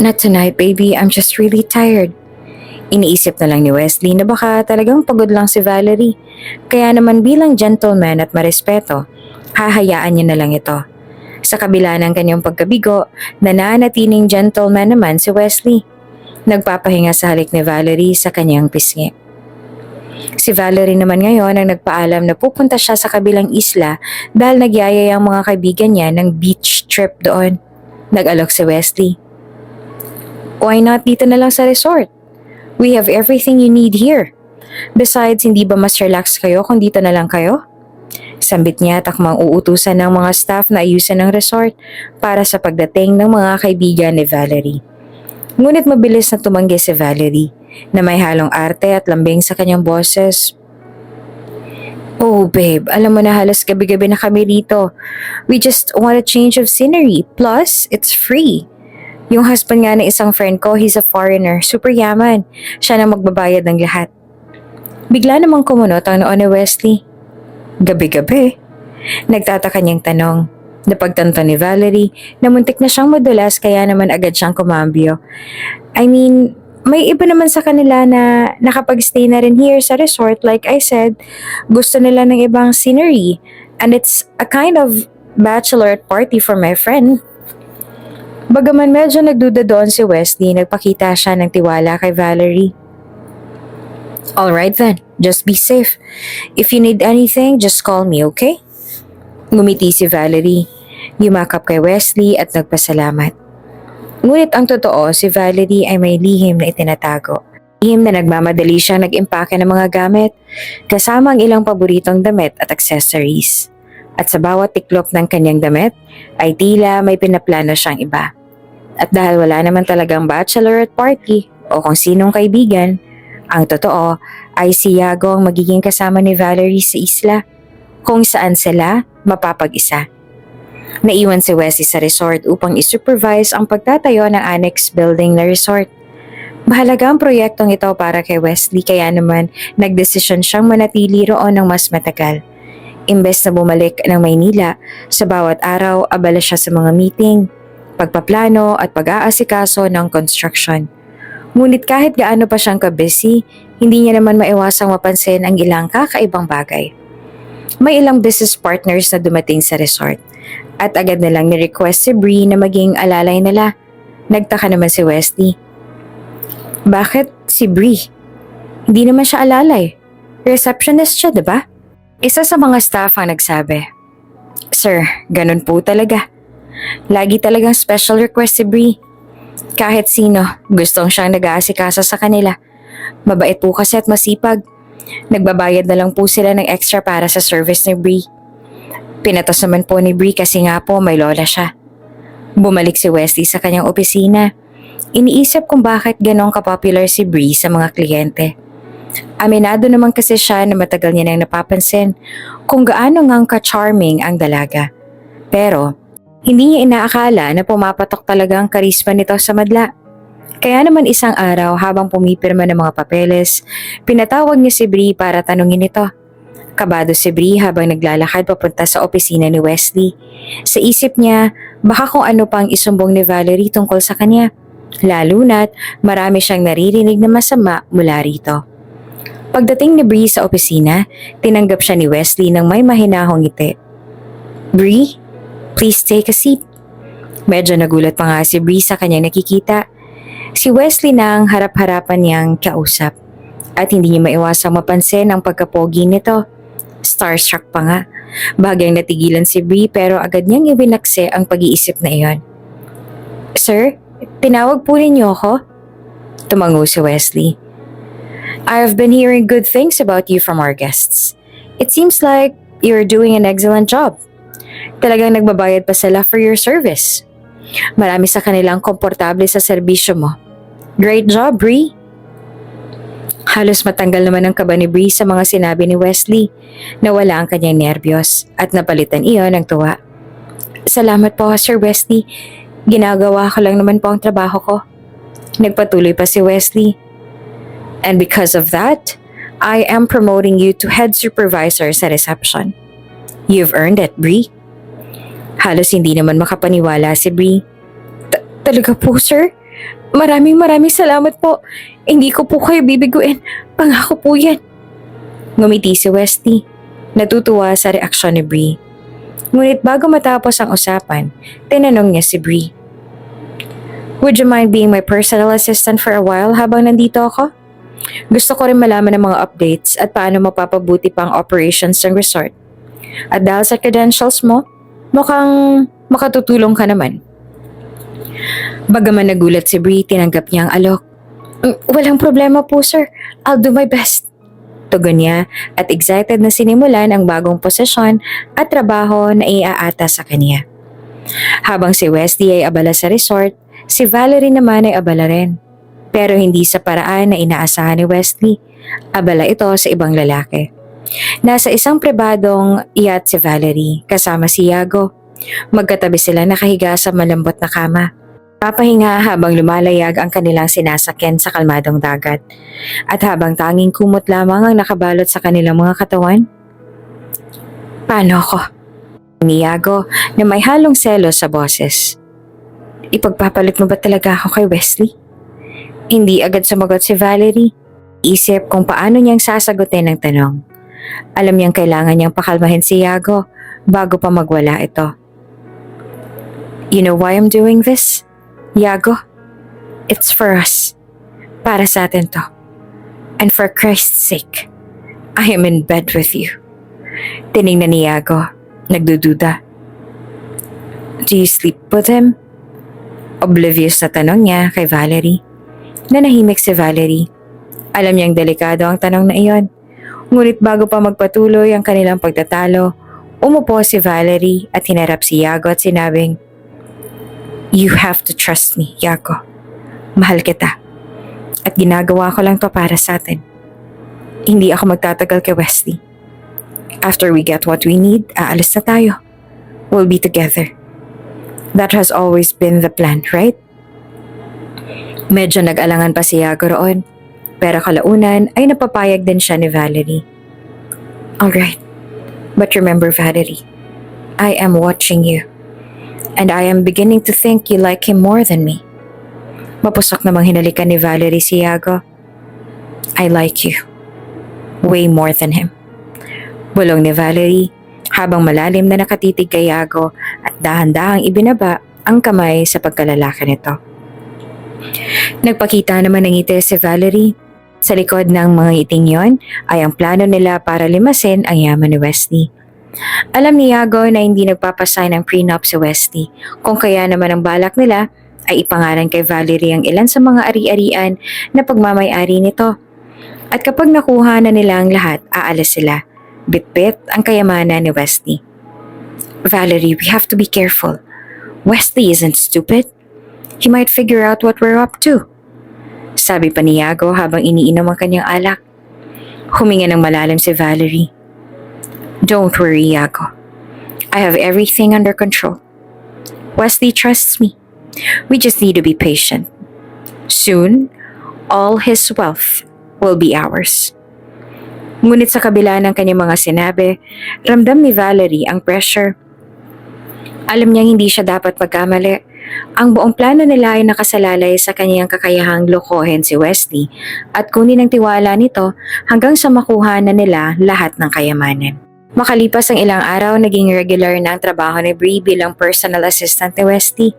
Not tonight, baby. I'm just really tired. Iniisip na lang ni Wesley na baka talagang pagod lang si Valerie. Kaya naman bilang gentleman at marespeto, hahayaan niya na lang ito. Sa kabila ng kanyang pagkabigo, nananatiling gentleman naman si Wesley. Nagpapahinga sa halik ni Valerie sa kanyang pisngi. Si Valerie naman ngayon ang nagpaalam na pupunta siya sa kabilang isla dahil nagyayaya ang mga kaibigan niya ng beach trip doon. Nag-alok si Wesley. Why not dito na lang sa resort? We have everything you need here. Besides, hindi ba mas relax kayo kung dito na lang kayo? Sambit niya takmang uutusan ng mga staff na ayusin ang resort para sa pagdating ng mga kaibigan ni Valerie. Ngunit mabilis na tumanggi si Valerie na may halong arte at lambing sa kanyang boses. Oh babe, alam mo na halos gabi-gabi na kami dito. We just want a change of scenery. Plus, it's free. Yung husband nga ng isang friend ko, he's a foreigner, super yaman. Siya na magbabayad ng lahat. Bigla namang kumunot ang noo ni Wesley. Gabi-gabi? Nagtataka niyang tanong. Napagtanto ni Valerie na muntik na siyang madulas kaya naman agad siyang kumambyo. I mean, may iba naman sa kanila na nakapag-stay na rin here sa resort. Like I said, gusto nila ng ibang scenery. And it's a kind of bachelorette party for my friend. Bagaman medyo nagduda doon si Wesley, nagpakita siya ng tiwala kay Valerie. Alright then, just be safe. If you need anything, just call me, okay? Ngumiti si Valerie, yumakap kay Wesley at nagpasalamat. Ngunit ang totoo, si Valerie ay may lihim na itinatago. Lihim na nagmamadali siyang nag-impake ng mga gamit, kasama ang ilang paboritong damit at accessories. At sa bawat tiklop ng kanyang damit, ay tila may pinaplano siyang iba. At dahil wala naman talagang bachelorette party o kung sinong kaibigan, ang totoo ay si Yago ang magiging kasama ni Valerie sa isla, kung saan sila mapapag-isa. Naiwan si Wesley sa resort upang isupervise ang pagtatayo ng annex building na resort. Mahalaga ang proyektong ito para kay Wesley kaya naman nagdesisyon siyang manatili roon ng mas matagal. Imbes na bumalik ng Maynila, sa bawat araw abala siya sa mga meeting, pagpaplano at pag-aasikaso ng construction. Ngunit kahit gaano pa siyang ka-busy, hindi niya naman maiwasang mapansin ang ilang kakaibang bagay. May ilang business partners na dumating sa resort at agad na lang ni-request si Bree na maging alalay nila. Nagtaka naman si Wesley. Bakit si Bree? Hindi naman siya alalay. Receptionist siya, diba? Isa sa mga staff ang nagsabi. Sir, ganun po talaga. Lagi talagang special request si Bree. Kahit sino, gustong siyang nag-aasikasa sa kanila. Mabait po kasi at masipag. Nagbabayad na lang po sila ng extra para sa service ni Bree. Pinatos naman po ni Bree kasi nga po may lola siya. Bumalik si Wesley sa kanyang opisina. Iniisip kung bakit ganong kapopular si Bree sa mga kliyente. Aminado naman kasi siya na matagal niya nang napapansin kung gaano ngang ka-charming ang dalaga. Pero, hindi niya inaakala na pumapatok talaga ang karisma nito sa madla. Kaya naman isang araw habang pumipirma ng mga papeles, pinatawag niya si Bree para tanungin ito. Kabado si Bree habang naglalakad papunta sa opisina ni Wesley. Sa isip niya, baka kung ano pang isumbong ni Valerie tungkol sa kanya. Lalo na't marami siyang naririnig na masama mula rito. Pagdating ni Bree sa opisina, tinanggap siya ni Wesley ng may mahinahong ngiti. Bree, please take a seat. Medyo nagulat pa nga si Bree sa kanyang nakikita. Si Wesley na ang harap-harapan niyang kausap. At hindi niya maiwasang mapansin ang pagkapogi nito. Starstruck pa nga. Bagyang natigilan si Bree pero agad niyang ibinakse ang pag-iisip na iyon. Sir, tinawag po ninyo ako? Tumango si Wesley. I have been hearing good things about you from our guests. It seems like you're doing an excellent job. Talagang nagbabayad pa sila for your service. Marami sa kanilang komportable sa serbisyo mo. Great job, Bree. Halos matanggal naman ang kaba ni Bree sa mga sinabi ni Wesley. Nawala ang kanyang nerbiyos at napalitan iyon ng tuwa. Salamat po, Sir Wesley. Ginagawa ko lang naman po ang trabaho ko. Nagpatuloy pa si Wesley. And because of that, I am promoting you to head supervisor sa reception. You've earned it, Bree. Halos hindi naman makapaniwala si Bree. Talaga po, sir? Maraming salamat po. Hindi ko po kayo bibiguin. Pangako po yan. Ngumiti si Wesley. Natutuwa sa reaksyon ni Bree. Ngunit bago matapos ang usapan, tinanong niya si Bree. Would you mind being my personal assistant for a while habang nandito ako? Gusto ko rin malaman ng mga updates at paano mapapabuti pa ang operations ng resort. At dahil sa credentials mo, mukhang makatutulong ka naman. Bagaman nagulat si Bree, tinanggap niya ang alok. Walang problema po, sir. I'll do my best. Tugon niya at excited na sinimulan ang bagong posisyon at trabaho na iaata sa kanya. Habang si Wesley ay abala sa resort, si Valerie naman ay abala rin. Pero hindi sa paraan na inaasahan ni Wesley. Abala ito sa ibang lalaki. Nasa isang pribadong yacht si Valerie kasama si Yago. Magkatabi sila nakahiga sa malambot na kama. Papahinga habang lumalayag ang kanilang sinasakyan sa kalmadong dagat. At habang tanging kumot lamang ang nakabalot sa kanilang mga katawan. Paano ako? Ni Yago na may halong selos sa boses. Ipagpapalit mo ba talaga ako kay Wesley? Hindi agad sumagot si Valerie. Isip kung paano niyang sasagutin ang tanong. Alam niyang kailangan niyang pakalmahin si Yago bago pa magwala ito. You know why I'm doing this? Yago, it's for us. Para sa atin to. And for Christ's sake, I am in bed with you. Tiningnan ni Yago, nagdududa. Do you sleep with him? Oblivious na tanong niya kay Valerie. Nanahimik si Valerie. Alam niyang delikado ang tanong na iyon. Ngunit bago pa magpatuloy ang kanilang pagtatalo, umupo si Valerie at hinarap si Yago at sinabing, You have to trust me, Yago. Mahal kita. At ginagawa ko lang to para sa atin. Hindi ako magtatagal kay Wesley. After we get what we need, aalis na tayo. We'll be together. That has always been the plan, right? Medyo nag-alangan pa si Yago roon. Pero kalaunan ay napapayag din siya ni Valerie. Alright. But remember, Valerie, I am watching you. And I am beginning to think you like him more than me. Mapusok namang hinalikan ni Valerie si Yago. I like you. Way more than him. Bulong ni Valerie habang malalim na nakatitig kay Yago at dahan-dahang ibinaba ang kamay sa pagkalalaki nito. Nagpakita naman ng ngiti si Valerie. Sa likod ng mga ngiting yon ay ang plano nila para limasin ang yaman ni Wesley. Alam ni Yago na hindi nagpapasign ng prenup si Wesley, kung kaya naman ang balak nila ay ipangalan kay Valerie ang ilan sa mga ari-arian na pagmamay-ari nito. At kapag nakuha na nila ang lahat, aalis sila. Bit-bit ang kayamanan ni Wesley. Valerie, we have to be careful. Wesley isn't stupid. He might figure out what we're up to. Sabi pa ni Yago habang iniinom ang kanyang alak. Huminga ng malalim si Valerie. Don't worry, Yago. I have everything under control. Wesley trusts me. We just need to be patient. Soon, all his wealth will be ours. Ngunit sa kabila ng kanyang mga sinabi, ramdam ni Valerie ang pressure. Alam niyang hindi siya dapat magkamali. Ang buong plano nila ay nakasalalay sa kanyang kakayahang lokohin si Wesley at kunin ang tiwala nito hanggang sa makuha na nila lahat ng kayamanan. Makalipas ang ilang araw, naging regular na ang trabaho ni Bree bilang personal assistant ni Wesley.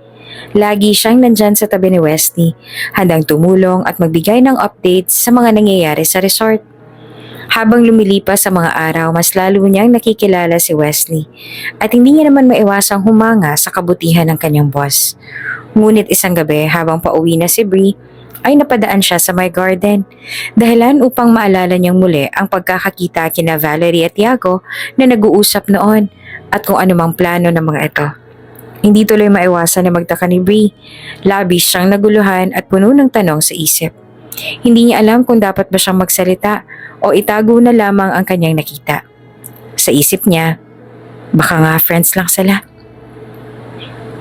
Lagi siyang nandyan sa tabi ni Wesley, handang tumulong at magbigay ng updates sa mga nangyayari sa resort. Habang lumilipas sa mga araw, mas lalo niyang nakikilala si Wesley at hindi niya naman maiwasang humanga sa kabutihan ng kanyang boss. Ngunit isang gabi habang pauwi na si Bree, ay napadaan siya sa my garden, dahilan upang maalala niyang muli ang pagkakakita kina Valerie at Yago na nag-uusap noon at kung anumang plano ng mga ito. Hindi tuloy maiwasan na magtaka ni Bree. Labis siyang naguluhan at puno ng tanong sa isip. Hindi niya alam kung dapat ba siyang magsalita o itago na lamang ang kanyang nakita. Sa isip niya, baka nga friends lang sila.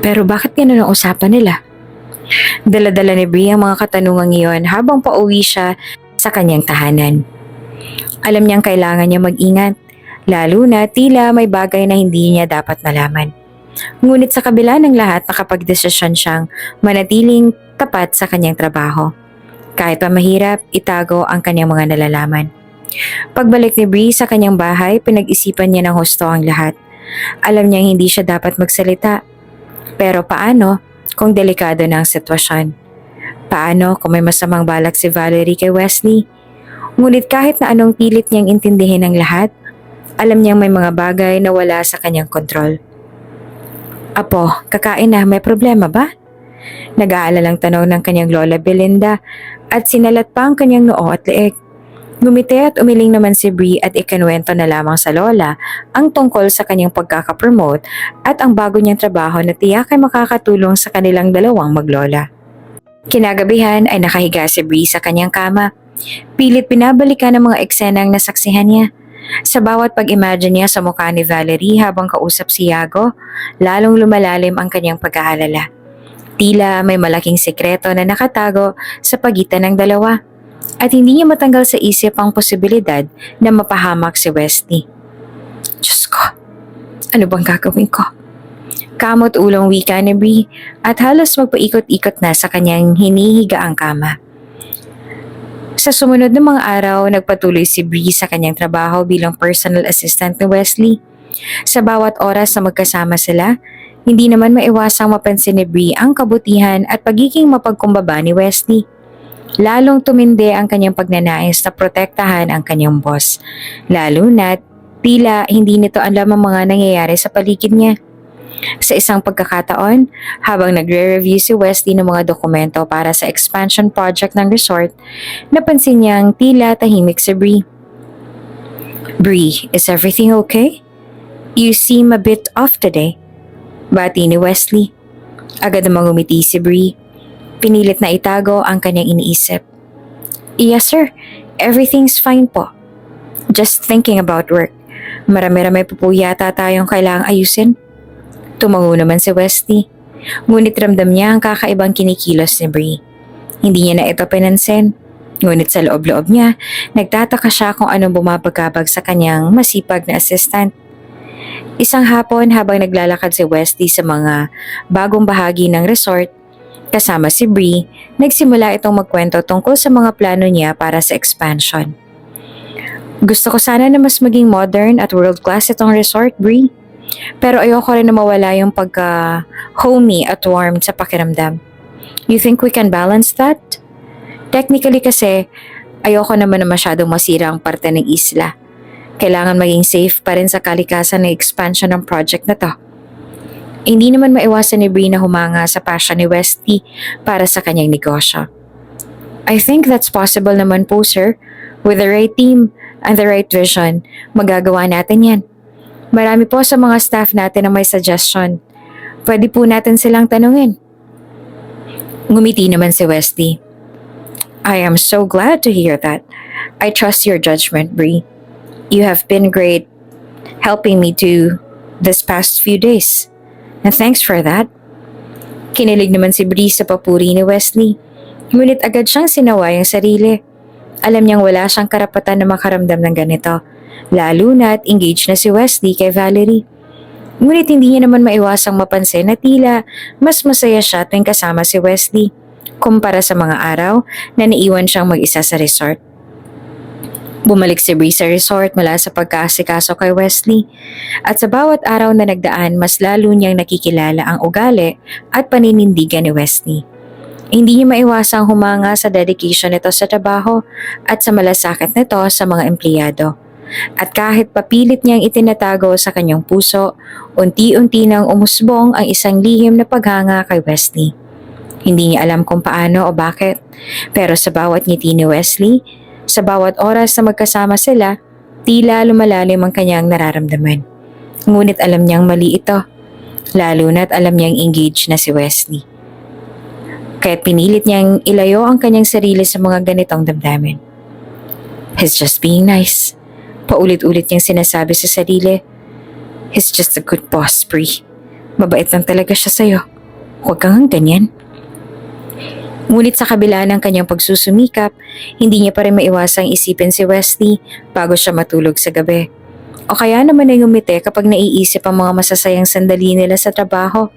Pero bakit ganun ang usapan nila? Dala-dala ni Bree ang mga katanungang iyon habang pauwi siya sa kanyang tahanan. Alam niyang kailangan niya mag-ingat, lalo na tila may bagay na hindi niya dapat malaman. Ngunit sa kabila ng lahat, nakapagdesisyon siyang manatiling tapat sa kanyang trabaho. Kahit pa mahirap, itago ang kanyang mga nalalaman. Pagbalik ni Bree sa kanyang bahay, pinag-isipan niya ng husto ang lahat. Alam niyang hindi siya dapat magsalita. Pero paano kung delikado na ang sitwasyon? Paano kung may masamang balak si Valerie kay Wesley? Ngunit kahit na anong pilit niyang intindihin ang lahat, alam niyang may mga bagay na wala sa kanyang kontrol. Apo, kakain na, may problema ba? Nag-aalalang tanong ng kanyang lola Belinda at sinalat pa ang kanyang noo at leeg. Ngumiti at umiling naman si Bree at ikinuwento na lamang sa lola ang tungkol sa kanyang pagkakapromote at ang bago niyang trabaho na tiyak ay makakatulong sa kanilang dalawang maglola. Kinagabihan ay nakahiga si Bree sa kanyang kama. Pilit binabalikan ng mga eksenang nasaksihan niya. Sa bawat pag-imagine niya sa mukha ni Valerie habang kausap si Yago, lalong lumalalim ang kanyang pag-aalala. Tila may malaking sekreto na nakatago sa pagitan ng dalawa. At hindi niya matanggal sa isip ang posibilidad na mapahamak si Wesley. Diyos ko, ano bang gagawin ko? Kamot ulong wika ni Bree at halos magpaikot-ikot na sa kanyang hinihigaang kama. Sa sumunod na mga araw, nagpatuloy si Bree sa kanyang trabaho bilang personal assistant ni Wesley. Sa bawat oras na magkasama sila, hindi naman maiwasang mapansin ni Bree ang kabutihan at pagiging mapagkumbaba ni Wesley. Lalong tumindi ang kanyang pagnanais na protektahan ang kanyang boss, lalo na't tila hindi nito alam ang mga nangyayari sa paligid niya. Sa isang pagkakataon, habang nagre-review si Wesley ng mga dokumento para sa expansion project ng resort, napansin niyang tila tahimik si Bree. Bree, is everything okay? You seem a bit off today. Bati ni Wesley. Agad namang ngumiti si Bree. Pinilit na itago ang kanyang iniisip. Yes sir, everything's fine po. Just thinking about work. Marami-ramay po yata tayong kailangang ayusin. Tumango naman si Wesley. Ngunit ramdam niya ang kakaibang kinikilos ni Bree. Hindi niya na ito pinansin. Ngunit sa loob-loob niya, nagtataka siya kung anong bumabagabag sa kanyang masipag na assistant. Isang hapon habang naglalakad si Wesley sa mga bagong bahagi ng resort, kasama si Bree, nagsimula itong magkwento tungkol sa mga plano niya para sa expansion. Gusto ko sana na mas maging modern at world-class itong resort, Bree. Pero ayoko rin na mawala yung pagka-homey at warm sa pakiramdam. You think we can balance that? Technically kasi, ayoko naman na masyadong masira ang parte ng isla. Kailangan maging safe pa rin sa kalikasan ng expansion ng project na to. Hindi naman maiwasan ni Bree na humanga sa passion ni Wesley para sa kanyang negosyo. I think that's possible naman po sir. With the right team and the right vision, magagawa natin yan. Marami po sa mga staff natin ang may suggestion. Pwede po natin silang tanungin. Ngumiti naman si Wesley. I am so glad to hear that. I trust your judgment, Bree. You have been great helping me to this past few days. And thanks for that. Kinilig naman si Bree sa papuri ni Wesley. Ngunit agad siyang sinaway ang sarili. Alam niyang wala siyang karapatan na makaramdam ng ganito. Lalo na't engaged na si Wesley kay Valerie. Ngunit hindi niya naman maiwasang mapansin na tila mas masaya siya tuwing kasama si Wesley kumpara sa mga araw na naiwan siyang mag-isa sa resort. Bumalik si Bree sa resort mula sa pagkaasikaso kay Wesley at sa bawat araw na nagdaan mas lalo niyang nakikilala ang ugali at paninindigan ni Wesley. Hindi niya maiwasang humanga sa dedication nito sa trabaho at sa malasakit nito sa mga empleyado. At kahit papilit niyang itinatago sa kanyang puso, unti-unti nang umusbong ang isang lihim na paghanga kay Wesley. Hindi niya alam kung paano o bakit, pero sa bawat ngiti ni Wesley, sa bawat oras na magkasama sila, tila lumalalim ang kanyang nararamdaman. Ngunit alam niyang mali ito, lalo na't alam niyang engaged na si Wesley. Kaya't pinilit niyang ilayo ang kanyang sarili sa mga ganitong damdamin. He's just being nice. Paulit-ulit niyang sinasabi sa sarili. He's just a good boss, Bree. Mabait lang talaga siya sa'yo. Huwag kang ganyan. Ngunit sa kabila ng kanyang pagsusumikap, hindi niya pa rin maiwasang isipin si Wesley bago siya matulog sa gabi. O kaya naman ay ngumiti kapag naiisip ang mga masasayang sandali nila sa trabaho.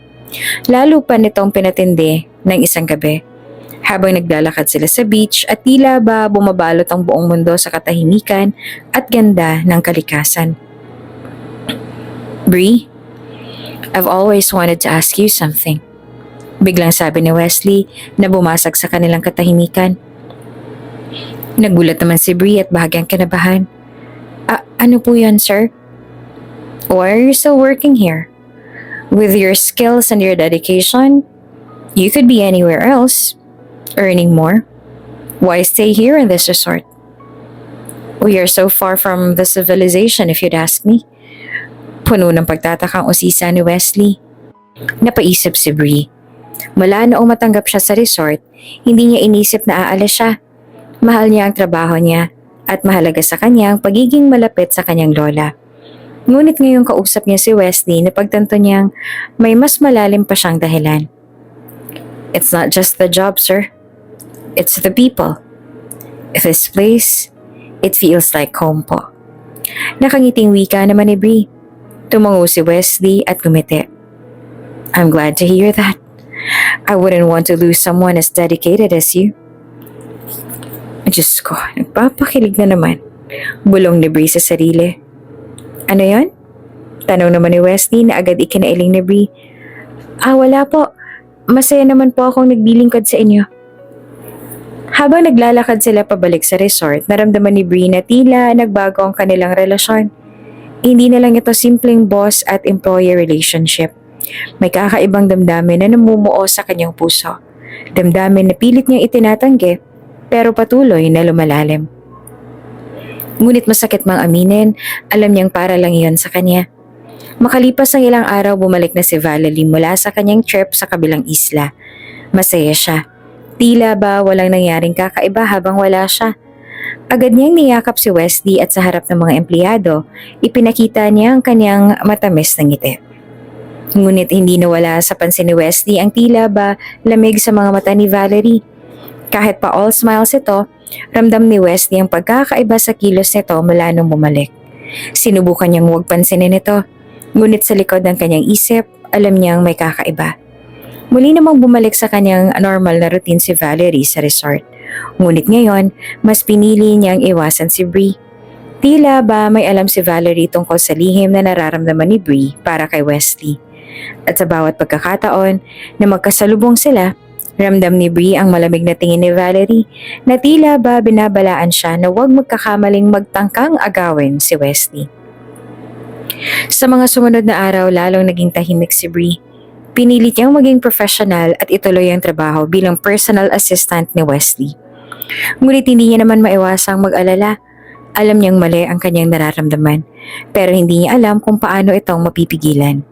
Lalo pa nitong pinatindi ng isang gabi. Habang naglalakad sila sa beach at tila ba bumabalot ang buong mundo sa katahimikan at ganda ng kalikasan. Bree, I've always wanted to ask you something. Biglang sabi ni Wesley na bumasag sa kanilang katahimikan. Nagulat naman si Bree at bahagyang kinabahan. Ano po yan, sir? Why are you still working here? With your skills and your dedication, you could be anywhere else, earning more. Why stay here in this resort? We are so far from the civilization if you'd ask me. Puno ng pagtatakang usisa ni Wesley. Napaisip si Bree. Mula noong matanggap siya sa resort, hindi niya inisip na aalis siya. Mahal niya ang trabaho niya at mahalaga sa kanya ang pagiging malapit sa kanyang lola. Ngunit ngayong kausap niya si Wesley, napagtanto niyang may mas malalim pa siyang dahilan. It's not just the job, sir. It's the people. This place, it feels like home po. Nakangiting wika naman ni Bree. Tumango si Wesley at gumiti. I'm glad to hear that. I wouldn't want to lose someone as dedicated as you. Diyos ko, nagpapakilig na naman. Bulong ni Bree sa sarili. Ano yon? Tanong naman ni Wesley na agad ikinailing ni Bree. Wala po. Masaya naman po akong naglilingkod sa inyo. Habang naglalakad sila pabalik sa resort, naramdaman ni Bree na tila nagbago ang kanilang relasyon. Hindi na lang ito simpleng boss at employee relationship. May kakaibang damdamin na namumuo sa kanyang puso. Damdamin na pilit niyang itinatanggi, pero patuloy na lumalalim. Ngunit masakit mang aminin, alam niyang para lang iyon sa kanya. Makalipas ang ilang araw, bumalik na si Valerie mula sa kanyang trip sa kabilang isla. Masaya siya. Tila ba walang nangyaring kakaiba habang wala siya. Agad niyang niyakap si Wesley at sa harap ng mga empleyado, ipinakita niya ang kanyang matamis na ngiti. Ngunit hindi nawala sa pansin ni Wesley ang tila ba lamig sa mga mata ni Valerie. Kahit pa all smiles ito, ramdam ni Wesley ang pagkakaiba sa kilos nito mula nung bumalik. Sinubukan niyang huwag pansinin ito, ngunit sa likod ng kanyang isip, alam niyang may kakaiba. Muli namang bumalik sa kanyang normal na routine si Valerie sa resort. Ngunit ngayon, mas pinili niyang iwasan si Bree. Tila ba may alam si Valerie tungkol sa lihim na nararamdaman ni Bree para kay Wesley. At sa bawat pagkakataon na magkasalubong sila, ramdam ni Bree ang malamig na tingin ni Valerie na tila ba binabalaan siya na huwag magkakamaling magtangkang agawin si Wesley. Sa mga sumunod na araw, lalong naging tahimik si Bree. Pinilit niyang maging professional at ituloy ang trabaho bilang personal assistant ni Wesley. Ngunit hindi niya naman maiwasang mag-alala. Alam niyang mali ang kanyang nararamdaman, pero hindi niya alam kung paano itong mapipigilan.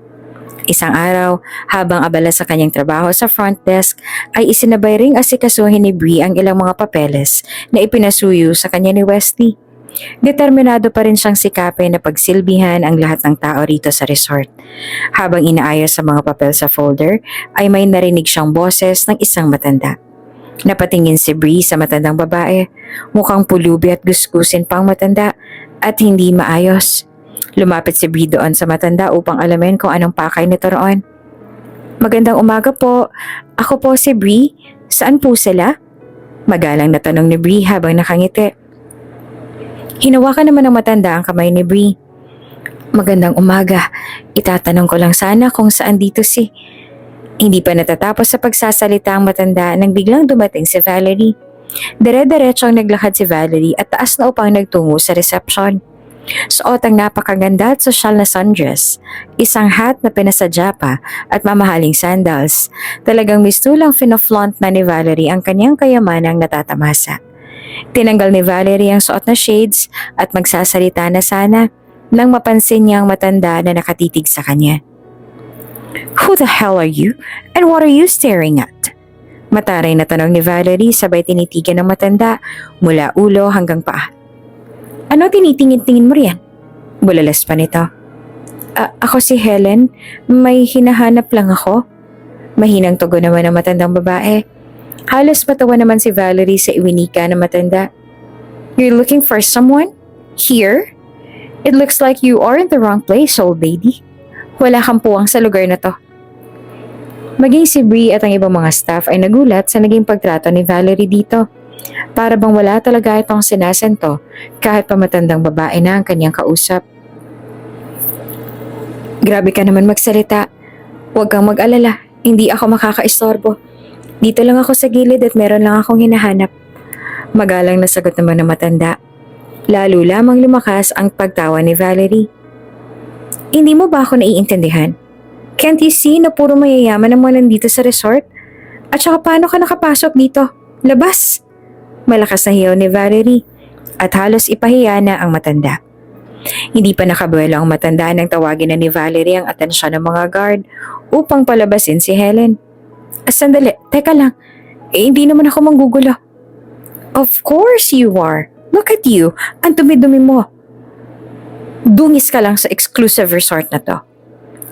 Isang araw, habang abala sa kanyang trabaho sa front desk, ay isinabay ring asikasuhin ni Bree ang ilang mga papeles na ipinasuyo sa kanya ni Wesley. Determinado pa rin siyang sikapin na pagsilbihan ang lahat ng tao rito sa resort. Habang inaayos sa mga papel sa folder, ay may narinig siyang boses ng isang matanda. Napatingin si Bree sa matandang babae, mukhang pulubi at gusgusin pang matanda at hindi maayos. Lumapit si Bree doon sa matanda upang alamin kung anong pakay nito roon. Magandang umaga po. Ako po si Bree. Saan po sila? Magalang na tanong ni Bree habang nakangiti. Hinawakan naman ng matanda ang kamay ni Bree. Magandang umaga. Itatanong ko lang sana kung saan dito si... Hindi pa natatapos sa pagsasalita ang matanda nang biglang dumating si Valerie. Dire-diretso ang naglakad si Valerie at taas na upang nagtungo sa reception. Suot ang napakaganda at sosyal na sundress, isang hat na pinasadya pa at mamahaling sandals. Talagang mistulang finoflaunt na ni Valerie ang kanyang kayamanang natatamasa. Tinanggal ni Valerie ang suot na shades at magsasalita na sana nang mapansin niyang matanda na nakatitig sa kanya. Who the hell are you? And what are you staring at? Mataray na tanong ni Valerie sabay tinitigan ng matanda mula ulo hanggang paa. Ano tinitingin-tingin mo riyan? Bulalas pa nito. Ako si Helen. May hinahanap lang ako. Mahinang tugon naman ng matandang babae. Halos patawa naman si Valerie sa iwinika ng matanda. You're looking for someone? Here? It looks like you are in the wrong place, old lady. Wala kang puwang sa lugar na to. Maging si Bree at ang ibang mga staff ay nagulat sa naging pagtrato ni Valerie dito. Para bang wala talaga itong sinasento kahit pa matandang babae na ang kanyang kausap. Grabe ka naman magsalita. Huwag kang mag-alala, hindi ako makakaistorbo. Dito lang ako sa gilid at meron lang akong hinahanap. Magalang na sagot naman ng matanda. Lalo lamang lumakas ang pagtawa ni Valerie. Hindi mo ba ako naiintindihan? Can't you see na puro mayayaman ang mga nandito sa resort? At saka paano ka nakapasok dito? Labas! Malakas na hiyaw ni Valerie. at halos ipahiya na ang matanda. Hindi pa nakabuelo ang matanda nang tawagin na ni Valerie ang atensyon ng mga guard upang palabasin si Helen. Sandali, teka lang. Hindi naman ako manggugulo. Of course you are. Look at you. Ang dumi-dumi mo. Dungis ka lang sa exclusive resort na to.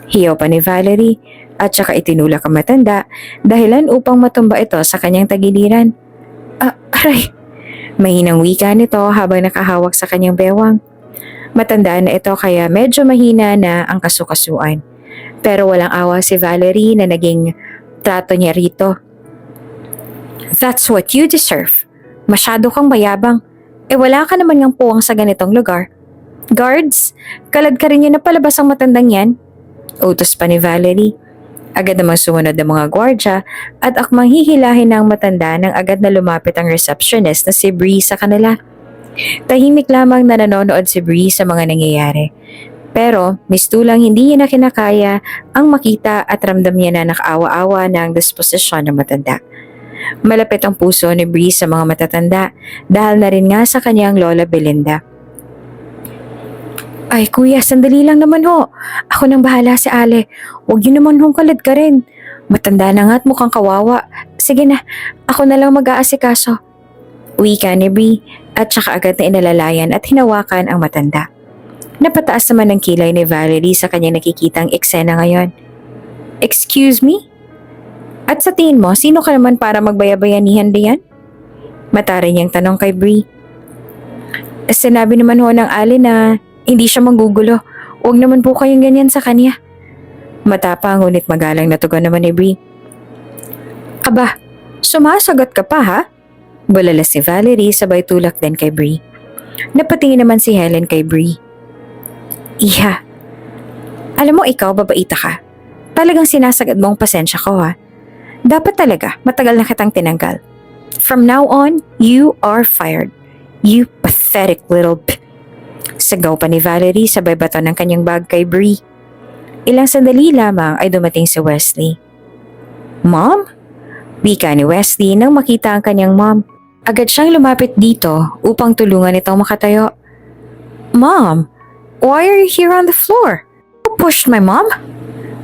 Hiyaw pa ni Valerie at saka itinulak ang matanda dahilan upang matumba ito sa kanyang tagiliran. Aray! Mahinang wika nito habang nakahawak sa kanyang bewang. Matanda na ito kaya medyo mahina na ang kasukasuan. Pero walang awa si Valerie na naging trato niya rito. That's what you deserve. Masyado kang mayabang. Wala ka naman ngang puwang sa ganitong lugar. Guards, kalad ka rin yun na palabas ang matandang yan. Utos pa ni Valerie. Agad namang sumunod ang mga gwardya at akmang hihilahin ng matanda nang agad na lumapit ang receptionist na si Bree sa kanila. Tahimik lamang na nanonood si Bree sa mga nangyayari. Pero mistulang hindi niya na kinakaya ang makita at ramdam niya na nakaawa-awa ng disposisyon ng matanda. Malapit ang puso ni Bree sa mga matatanda dahil na rin nga sa kanyang lola Belinda. Ay kuya, sandali lang naman ho. Ako nang bahala si Ale. Huwag yun naman hong kalad ka rin. Matanda na nga at mukhang kawawa. Sige na, ako na lang mag-aasikaso. Wika ni Bree at saka agad na inalalayan at hinawakan ang matanda. Napataas naman ang kilay ni Valerie sa kanyang nakikitang eksena ngayon. Excuse me? At sa tingin mo, sino ka naman para magbayabayanihan diyan? Mataray niyang tanong kay Bree. Sinabi naman ho ng Ali na hindi siya manggugulo. Huwag naman po kayong ganyan sa kanya. Matapang ngunit magalang na tugon naman ni Bree. Aba, sumasagot ka pa ha? Bulala si Valerie sabay tulak din kay Bree. Napatingin naman si Helen kay Bree. Iha, alam mo ikaw babaita ka. Talagang sinasagad mo ang pasensya ko ha. Dapat talaga matagal na kitang tinanggal. From now on, you are fired. You pathetic little Sigaw pa ni Valerie sabay bato ng kanyang bag kay Bree. Ilang sandali lamang ay dumating si Wesley. Mom? Wika ni Wesley nang makita ang kanyang mom. Agad siyang lumapit dito upang tulungan itong makatayo. Mom, why are you here on the floor? Who pushed my mom?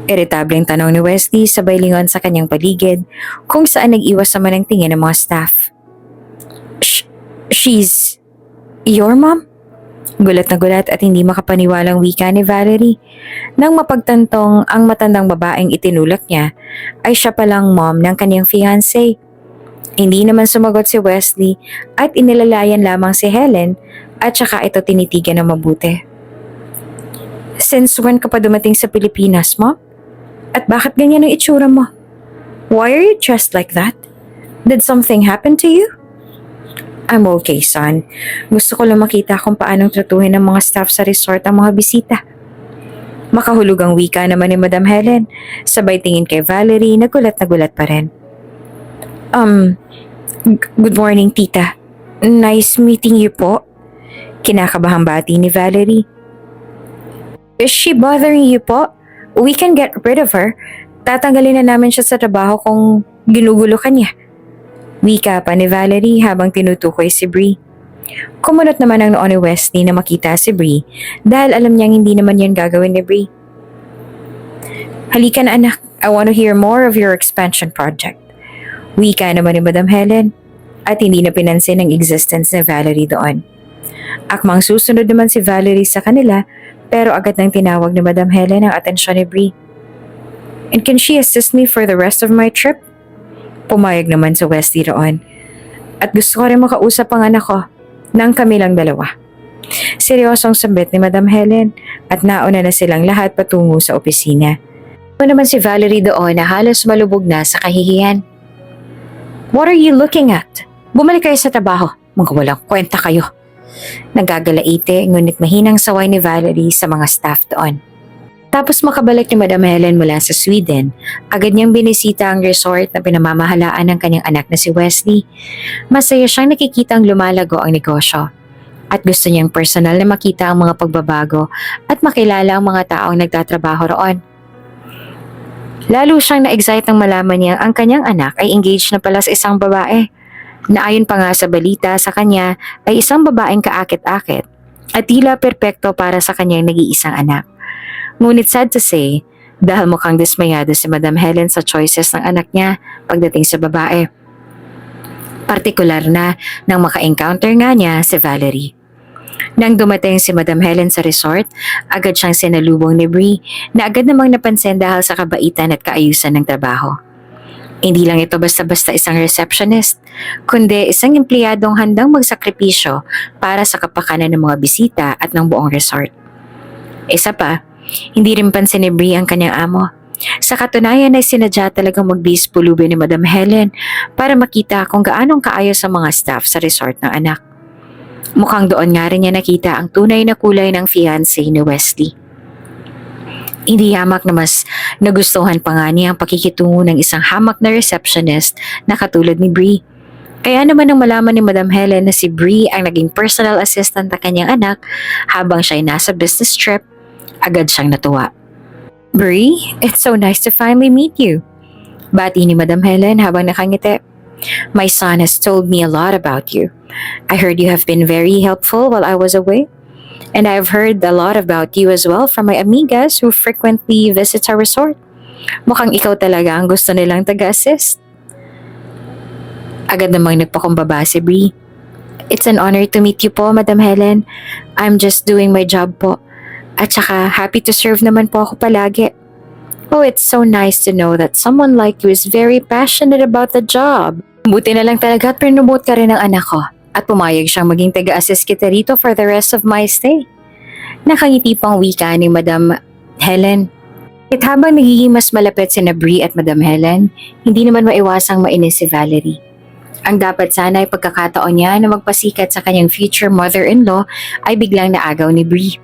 Iritableng tanong ni Wesley sabay lingon sa kanyang paligid kung saan nag-iwas naman ang tingin ng mga staff. She's your mom? Gulat na gulat at hindi makapaniwalang wika ni Valerie nang mapagtantong ang matandang babaeng itinulak niya ay siya palang mom ng kanyang fiancé. Hindi naman sumagot si Wesley at inilalayan lamang si Helen at saka ito tinitigan ng mabuti. Since when ka pa dumating sa Pilipinas, Mom? At bakit ganyan ang itsura mo? Why are you dressed like that? Did something happen to you? I'm okay, son. Gusto ko lang makita kung paanong tratuhin ng mga staff sa resort ang mga bisita. Makahulugang wika naman ni Madam Helen. Sabay tingin kay Valerie na gulat pa rin. Good morning, tita. Nice meeting you po. Kinakabahang bati ni Valerie. Is she bothering you po? We can get rid of her. Tatanggalin na namin siya sa trabaho kung ginugulo ka niya. Wika pa ni Valerie habang tinutukoy si Bree. Kumunot naman ang noo ni Wesley na makita si Bree dahil alam niyang hindi naman yan gagawin ni Bree. Halika na anak, I want to hear more of your expansion project. Wika naman ni Madam Helen at hindi na pinansin ang existence ni Valerie doon. Akmang susunod naman si Valerie sa kanila pero agad nang tinawag ni Madam Helen ang atensyon ni Bree. And can she assist me for the rest of my trip? Pumayag naman si Wesley roon. At gusto ko rin makausap ang anak ko nang kami lang dalawa. Seryosong sambit ni Madam Helen at nauna na silang lahat patungo sa opisina. Ano naman si Valerie doon na halos malubog na sa kahihiyan. What are you looking at? Bumalik kayo sa trabaho. Mga walang kwenta kayo. Nagagalaite ngunit mahinang saway ni Valerie sa mga staff doon. Tapos makabalik ni Madam Helen mula sa Sweden, agad niyang binisita ang resort na pinamamahalaan ng kanyang anak na si Wesley. Masaya siyang nakikitang lumalago ang negosyo. At gusto niyang personal na makita ang mga pagbabago at makilala ang mga taong nagtatrabaho roon. Lalo siyang na-excite nang malaman niya ang kanyang anak ay engaged na pala sa isang babae. na ayon pa nga sa balita sa kanya ay isang babaeng kaakit-akit at tila perpekto para sa kanyang nag-iisang anak. Ngunit sad to say, dahil mukhang dismayado si Madam Helen sa choices ng anak niya pagdating sa babae. Partikular na nang maka-encounter nga niya si Valerie. Nang dumating si Madam Helen sa resort, agad siyang sinalubong ni Bree na agad namang napansin dahil sa kabaitan at kaayusan ng trabaho. Hindi lang ito basta-basta isang receptionist, kundi isang empleyadong handang magsakripisyo para sa kapakanan ng mga bisita at ng buong resort. Isa pa, hindi rin pansin ni Bree ang kanyang amo. Sa katunayan ay sinadya talagang magbihis pulubi ni Madam Helen para makita kung gaanong kaayos ang mga staff sa resort ng anak. Mukhang doon nga rin niya nakita ang tunay na kulay ng fiancé ni Wesley. Hindi hamak na mas nagustuhan pa nga niya ang pakikitungo ng isang hamak na receptionist na katulad ni Bree. Kaya naman nang malaman ni Madam Helen na si Bree ang naging personal assistant ng kanyang anak habang siya ay nasa business trip, agad siyang natuwa. Bree, it's so nice to finally meet you. Bati ni Madam Helen habang nakangiti. My son has told me a lot about you. I heard you have been very helpful while I was away. And I've heard a lot about you as well from my amigas who frequently visit our resort. Mukhang ikaw talaga ang gusto nilang taga-assist. Agad namang nagpakumbaba si Bree. It's an honor to meet you po, Madam Helen. I'm just doing my job po. At saka happy to serve naman po ako palagi. Oh, it's so nice to know that someone like you is very passionate about the job. Buti na lang talaga at promote ka rin ng anak ko at pumayag siyang maging taga-assist kita rito for the rest of my stay. Nakangiti pang wika ni Madam Helen. At habang nagiging mas malapit si Bree at Madam Helen, hindi naman maiwasang mainis si Valerie. Ang dapat sana ay pagkakataon niya na magpasikat sa kanyang future mother-in-law ay biglang naagaw ni Bree.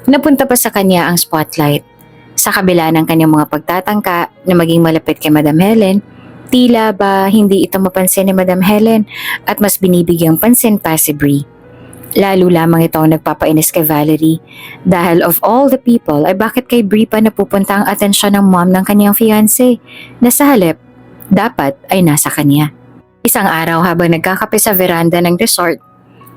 Napunta pa sa kanya ang spotlight. Sa kabila ng kanyang mga pagtatangka na maging malapit kay Madam Helen, tila ba hindi ito mapansin ni Madam Helen at mas binibigyang pansin pa si Bree. Lalo lamang ito ang nagpapainis kay Valerie dahil of all the people ay bakit kay Bree pa napupunta ang atensyon ng mom ng kanyang fiancé na sa halip dapat ay nasa kanya. Isang araw habang nagkakape sa veranda ng resort,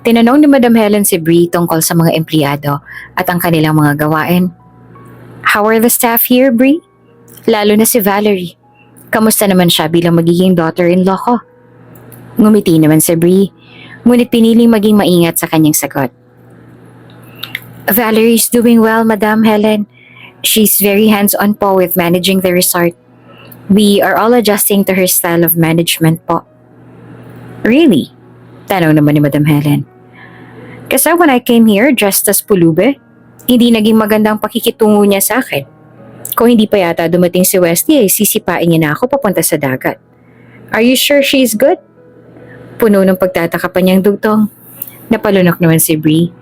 tinanong ni Madam Helen si Bree tungkol sa mga empleyado at ang kanilang mga gawain. How are the staff here, Bree? Lalo na si Valerie. Kamusta naman siya bilang magiging daughter-in-law ko? Ngumiti naman si Bree, ngunit piniling maging maingat sa kanyang sagot. Valerie's doing well, Madam Helen. She's very hands-on po with managing the resort. We are all adjusting to her style of management po. Really? Tanong naman ni Madam Helen. Kasi when I came here dressed as pulube, hindi naging magandang pakikitungo niya sa akin. Kung hindi pa yata dumating si Wesley ay sisipain niya na ako papunta sa dagat. Are you sure she's good? Puno ng pagtataka pa niyang dugtong. Napalunok naman si Bree.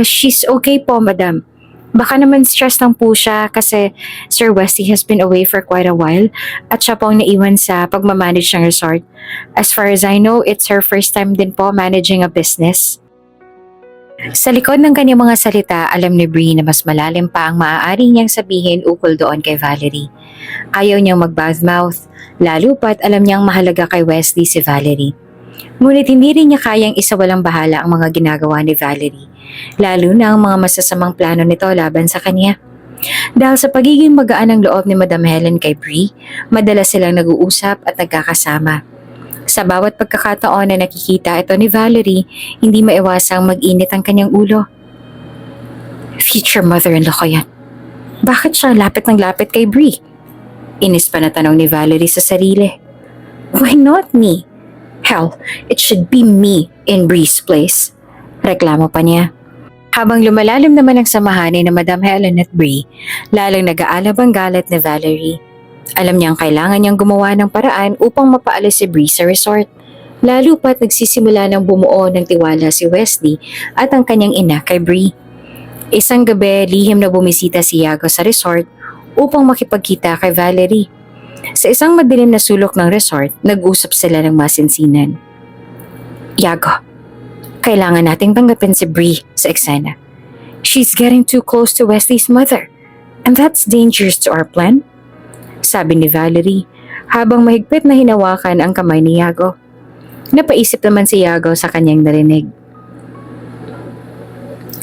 She's okay po, madam. Baka naman stress lang po siya kasi Sir Wesley has been away for quite a while at siya po ang naiwan sa pagmamanage ng resort. As far as I know, it's her first time din po managing a business. Sa likod ng kanyang mga salita, alam ni Bree na mas malalim pa ang maaari niyang sabihin ukol doon kay Valerie. Ayaw niyang mag-badmouth, lalo pat alam niyang mahalaga kay Wesley si Valerie. Ngunit hindi rin niya kayang isawalang bahala ang mga ginagawa ni Valerie, lalo na ang mga masasamang plano nito laban sa kanya. Dahil sa pagiging magaan ng loob ni Madam Helen kay Bree, madalas silang nag-uusap at nagkakasama. Sa bawat pagkakataon na nakikita ito ni Valerie, hindi maiwasang mag-init ang kanyang ulo. Future mother-in-law ko yan. Bakit siya lapit ng lapit kay Bree? Inis pa na tanong ni Valerie sa sarili. Why not me? Hell, it should be me in Bree's place. Reklamo pa niya. Habang lumalalim naman ang samahan ni Madam Helen at Bree, lalong nag-aalab ang galit ni Valerie. Alam niyang kailangan niyang gumawa ng paraan upang mapaalis si Bree sa resort. Lalo pat nagsisimula ng bumuo ng tiwala si Wesley at ang kanyang ina kay Bree. Isang gabi, lihim na bumisita si Yago sa resort upang makipagkita kay Valerie. Sa isang madilim na sulok ng resort, nag-usap sila ng masinsinan. Yago, kailangan nating tanggapin si Bree sa eksena. She's getting too close to Wesley's mother, and that's dangerous to our plan. Sabi ni Valerie, habang mahigpit na hinawakan ang kamay ni Yago. Napaisip naman si Yago sa kanyang narinig.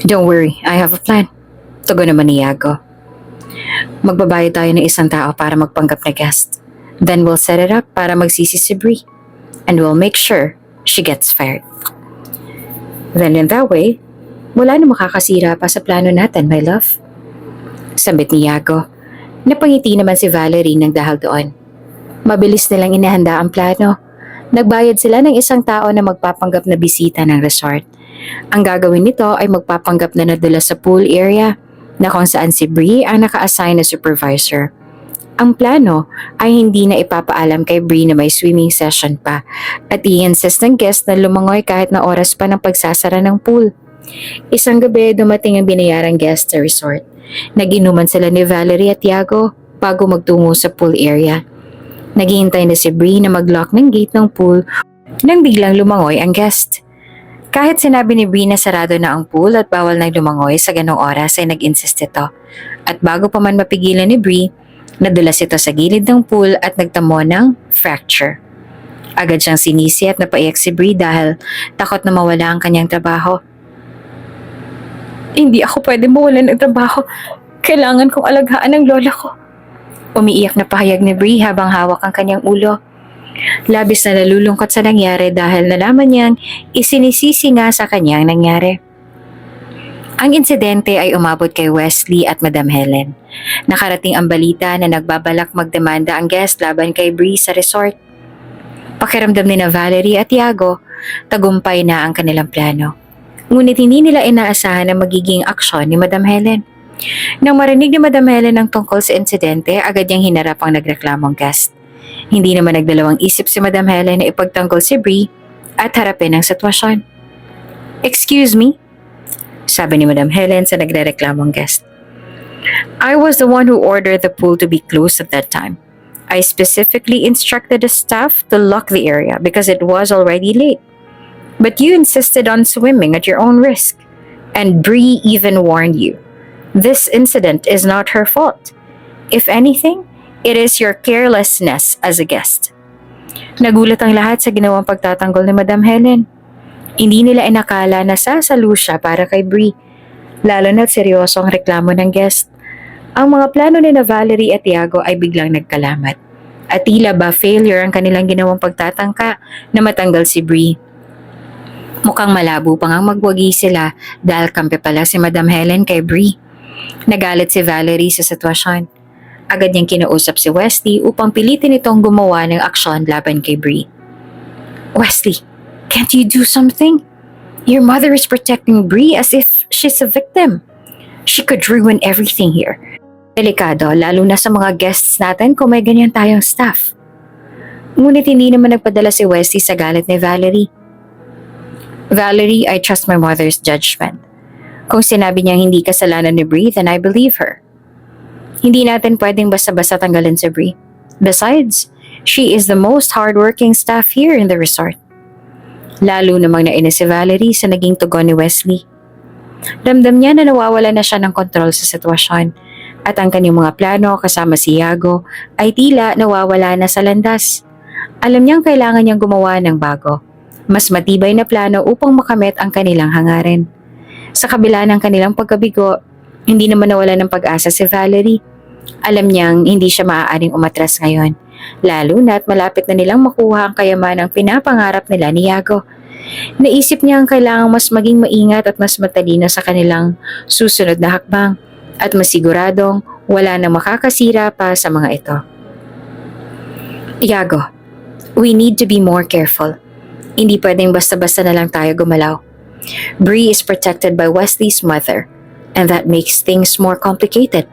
Don't worry, I have a plan. Tugon naman ni Yago. Magbabayad tayo ng isang tao para magpanggap na guest. Then we'll set it up para magsisi si Bree. And we'll make sure she gets fired. Then in that way, wala na makakasira pa sa plano natin, my love. Sambit ni Yago. Napangiti naman si Valerie ng dahil doon. Mabilis nilang inihanda ang plano. Nagbayad sila ng isang tao na magpapanggap na bisita ng resort. Ang gagawin nito ay magpapanggap na nadala sa pool area na kung saan si Bree ang naka-assign na supervisor. Ang plano ay hindi na ipapaalam kay Bree na may swimming session pa at i-insist ng guest na lumangoy kahit na oras pa ng pagsasara ng pool. Isang gabi dumating ang binayarang guest sa resort. Nag-inuman sila ni Valerie at Yago bago magtungo sa pool area. Naghihintay na si Bree na mag-lock ng gate ng pool nang biglang lumangoy ang guest. Kahit sinabi ni Bree na sarado na ang pool at bawal nang lumangoy sa ganong oras ay nag-insist ito. At bago pa man mapigilan ni Bree, nadulas ito sa gilid ng pool at nagtamo ng fracture. Agad siyang sinisi at napaiyak si Bree dahil takot na mawala ang kanyang trabaho. Hindi ako pwede mawalan ng trabaho. Kailangan kong alagaan ang lola ko. Umiiyak na pahayag ni Bree habang hawak ang kanyang ulo. Labis na nalulungkot sa nangyari dahil nalaman niyang isinisisi nga sa kanyang nangyari. Ang insidente ay umabot kay Wesley at Madam Helen. Nakarating ang balita na nagbabalak magdemanda ang guest laban kay Bree sa resort. Pakiramdam ni na Valerie at Yago, tagumpay na ang kanilang plano. Ngunit hindi nila inaasahan ang magiging aksyon ni Madam Helen. Nang marinig ni Madam Helen ang tungkol sa insidente, agad niyang hinarap ang nagreklamong guest. Hindi naman nagdalawang isip si Madam Helen na ipagtanggol si Bree at harapin ang sitwasyon. Excuse me? Sabi ni Madam Helen sa nagreklamong guest. I was the one who ordered the pool to be closed at that time. I specifically instructed the staff to lock the area because it was already late. But you insisted on swimming at your own risk. And Bree even warned you. This incident is not her fault. If anything, it is your carelessness as a guest. Nagulat ang lahat sa ginawang pagtatanggol ni Madam Helen. Hindi nila inakala na sasalo siya para kay Bree, lalo na't seryoso ang reklamo ng guest. Ang mga plano ni na Valerie at Yago ay biglang nagkalamat. At tila ba failure ang kanilang ginawang pagtatangka na matanggal si Bree. Mukhang malabo pang ang magwagi sila dahil kampi pala si Madam Helen kay Bree. Nagalit si Valerie sa sitwasyon. Agad niyang kinausap si Wesley upang pilitin itong gumawa ng aksyon laban kay Bree. Wesley, can't you do something? Your mother is protecting Bree as if she's a victim. She could ruin everything here. Delikado, lalo na sa mga guests natin kung may ganyan tayong staff. Ngunit hindi naman nagpadala si Wesley sa galit ni Valerie. Valerie, I trust my mother's judgment. Kung sinabi niyang hindi kasalanan ni Bree, then I believe her. Hindi natin pwedeng basta-basta tanggalin si Bree. Besides, she is the most hardworking staff here in the resort. Lalo namang nainis si Valerie sa naging tugon ni Wesley. Ramdam niya na nawawala na siya ng kontrol sa sitwasyon at ang kanyang mga plano kasama si Yago ay tila nawawala na sa landas. Alam niyang kailangan niyang gumawa ng bago. Mas matibay na plano upang makamit ang kanilang hangarin. Sa kabila ng kanilang pagkabigo, hindi naman nawala ng pag-asa si Valerie. Alam niyang hindi siya maaaring umatras ngayon, lalo na't malapit na nilang makuha ang kayamanang pinapangarap nila ni Yago. Naisip niya ang kailangang mas maging maingat at mas matalino sa kanilang susunod na hakbang at masiguradong wala nang makakasira pa sa mga ito. Yago, we need to be more careful. Hindi pwedeng basta-basta na lang tayo gumalaw. Bree is protected by Wesley's mother, and that makes things more complicated.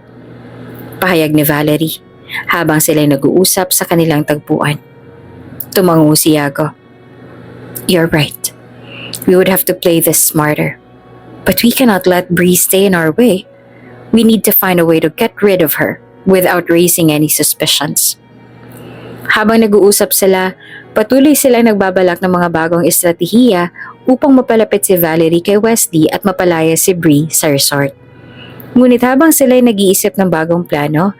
Pahayag ni Valerie, habang sila'y nag-uusap sa kanilang tagpuan. Tumango si Yago. You're right. We would have to play this smarter. But we cannot let Bree stay in our way. We need to find a way to get rid of her without raising any suspicions. Habang nag-uusap sila, patuloy silang nagbabalak ng mga bagong estratehiya upang mapalapit si Valerie kay Wesley at mapalaya si Bree sa resort. Ngunit habang sila'y nag-iisip ng bagong plano,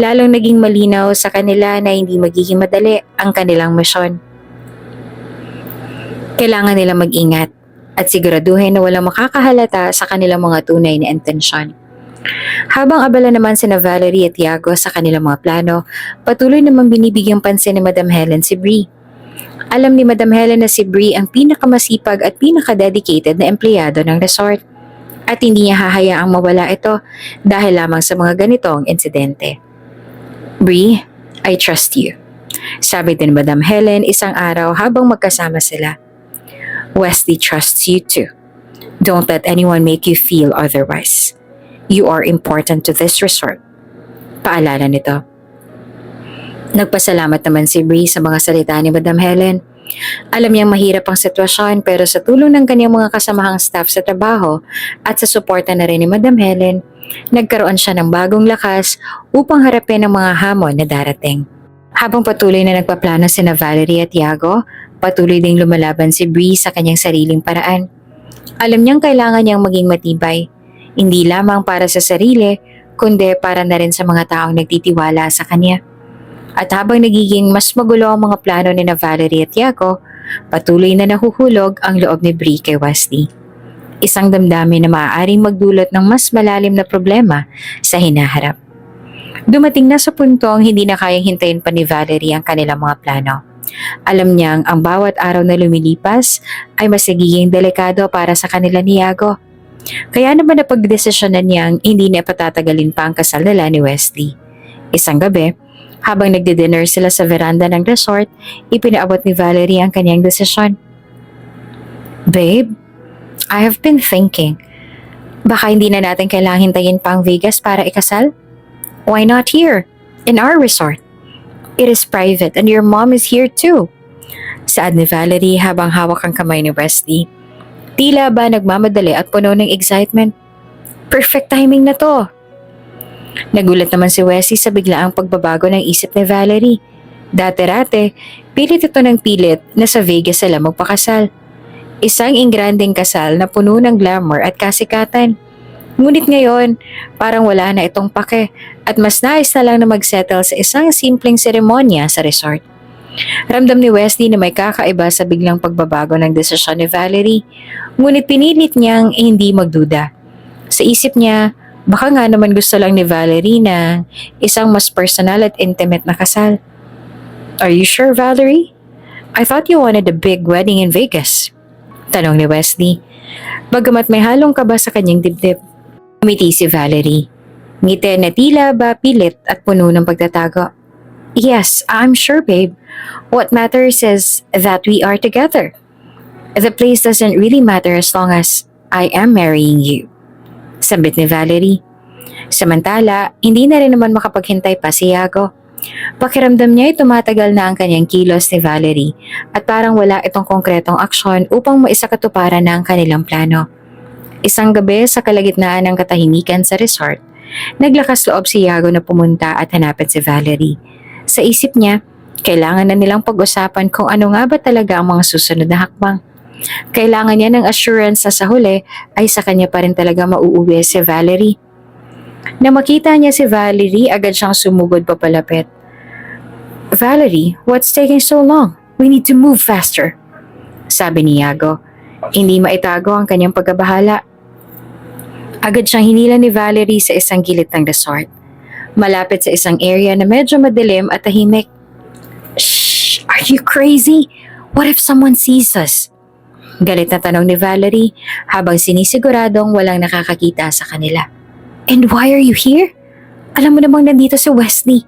lalong naging malinaw sa kanila na hindi magiging madali ang kanilang misyon. Kailangan nila mag-ingat at siguraduhin na walang makakahalata sa kanilang mga tunay na intensyon. Habang abala naman sina Valerie at Tiago sa kanilang mga plano, patuloy namang binibigyang pansin ni Madam Helen si Bree. Alam ni Madam Helen na si Bree ang pinakamasipag at pinakadedicated na empleyado ng resort at hindi niya hahayaang mawala ito dahil lamang sa mga ganitong insidente. Bree, I trust you. Sabi din Madam Helen isang araw habang magkasama sila. Wesley trusts you too. Don't let anyone make you feel otherwise. You are important to this resort. Paalala nito. Nagpasalamat naman si Bree sa mga salita ni Madam Helen. Alam niyang mahirap ang sitwasyon pero sa tulong ng kanyang mga kasamahang staff sa trabaho at sa suporta na rin ni Madam Helen, nagkaroon siya ng bagong lakas upang harapin ang mga hamon na darating. Habang patuloy na nagpaplano sina Valerie at Tiago, patuloy ding lumalaban si Bree sa kanyang sariling paraan. Alam niyang kailangan niyang maging matibay, hindi lamang para sa sarili, kundi para na rin sa mga taong nagtitiwala sa kanya. At habang nagiging mas magulo ang mga plano ni na Valerie at Tiago, patuloy na nahuhulog ang loob ni Bree kay Wesley. Isang damdamin na maaaring magdulot ng mas malalim na problema sa hinaharap. Dumating na sa puntong hindi na kayang hintayin pa ni Valerie ang kanilang mga plano. Alam niyang ang bawat araw na lumilipas ay mas nagiging delikado para sa kanila ni Tiago. Kaya naman napagdesisyonan niyang hindi na patatagalin pa ang kasal nila ni Wesley. Isang gabi, habang nagdi-dinner sila sa veranda ng resort, ipinaabot ni Valerie ang kanyang desisyon. Babe, I have been thinking, baka hindi na natin kailangan hintayin pa ang Vegas para ikasal? Why not here, in our resort? It is private and your mom is here too. Saad ni Valerie habang hawak ang kamay ni Wesley. Tila ba nagmamadali at puno ng excitement. Perfect timing na to. Nagulat naman si Wesley sa biglaang pagbabago ng isip ni Valerie. Dati-rate, pilit ito ng pilit na sa Vegas sila magpakasal. Isang ingranding kasal na puno ng glamour at kasikatan. Ngunit ngayon, parang wala na itong pake at mas nais na lang na magsettle sa isang simpleng seremonya sa resort. Ramdam ni Wesley na may kakaiba sa biglang pagbabago ng desisyon ni Valerie, ngunit pinilit niyang hindi magduda. Sa isip niya, baka nga naman gusto lang ni Valerie na isang mas personal at intimate na kasal. Are you sure, Valerie? I thought you wanted a big wedding in Vegas. Tanong ni Wesley, bagamat may halong kaba sa kanyang dibdib. Umiti si Valerie. Ngiti na tila ba pilit at puno ng pagtatago. Yes, I'm sure, babe. What matters is that we are together. The place doesn't really matter as long as I am marrying you. Sambit ni Valerie. Samantala, hindi na rin naman makapaghintay pa si Tiago. Pakiramdam niya ay tumatagal na ang kanyang kilos ni Valerie at parang wala itong konkretong aksyon upang maisakatuparan na ang kanilang plano. Isang gabi sa kalagitnaan ng katahimikan sa resort, naglakas loob si Tiago na pumunta at hanapin si Valerie. Sa isip niya, kailangan na nilang pag-usapan kung ano nga ba talaga ang mga susunod na hakbang. Kailangan niya ng assurance na sa huli ay sa kanya pa rin talaga mauuwi si Valerie. Na makita niya si Valerie, agad siyang sumugod papalapit. Valerie, what's taking so long? We need to move faster. Sabi ni Tiago. Hindi maitago ang kanyang pagkabahala. Agad siyang hinila ni Valerie sa isang gilid ng resort. Malapit sa isang area na medyo madilim at tahimik. Shh! Are you crazy? What if someone sees us? Galit na tanong ni Valerie habang sinisiguradong walang nakakakita sa kanila. And why are you here? Alam mo namang nandito si Wesley.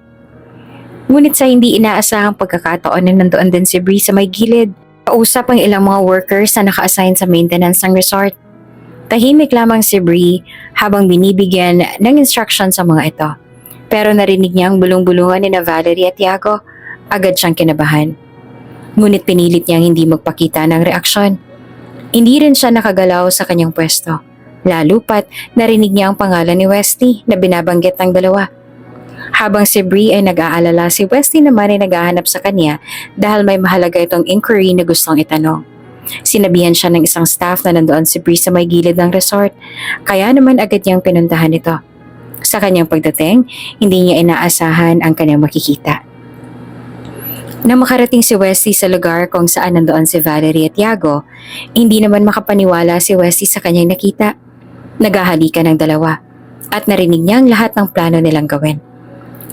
Ngunit sa hindi inaasahang pagkakataon na nandoon din si Bree sa may gilid, kausap ang ilang mga workers na naka-assign sa maintenance ng resort. Tahimik lamang si Bree habang binibigyan ng instruction sa mga ito. Pero narinig niya ang bulong-bulungan ni na Valerie at Tiago. Agad siyang kinabahan. Ngunit pinilit niyang hindi magpakita ng reaksyon. Hindi rin siya nakagalaw sa kanyang pwesto. Lalo pat narinig niya ang pangalan ni Wesley na binabanggit ng dalawa. Habang si Bree ay nag-aalala, si Wesley naman ay naghahanap sa kanya dahil may mahalaga itong inquiry na gustong itanong. Sinabihan siya ng isang staff na nandoon si Bree sa may gilid ng resort, kaya naman agad niyang pinuntahan ito. Sa kanyang pagdating, hindi niya inaasahan ang kanyang makikita. Nang makarating si Wesley sa lugar kung saan nandoon si Valerie at Yago, hindi naman makapaniwala si Wesley sa kanyang nakita. Naghahalikan ng dalawa at narinig niya ang lahat ng plano nilang gawin.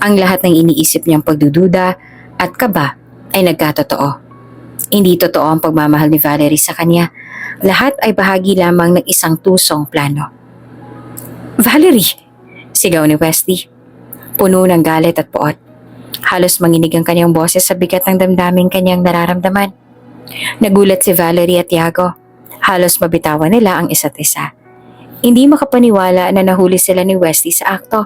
Ang lahat ng iniisip niyang pagdududa at kaba ay nagkatotoo. Hindi totoo ang pagmamahal ni Valerie sa kanya. Lahat ay bahagi lamang ng isang tusong plano. Valerie! Sigaw ni Wesley. Puno ng galit at poot. Halos manginig ang kanyang boses sa bigat ng damdaming kanyang nararamdaman. Nagulat si Valerie at Yago. Halos mabitawan nila ang isa't isa. Hindi makapaniwala na nahuli sila ni Wesley sa akto.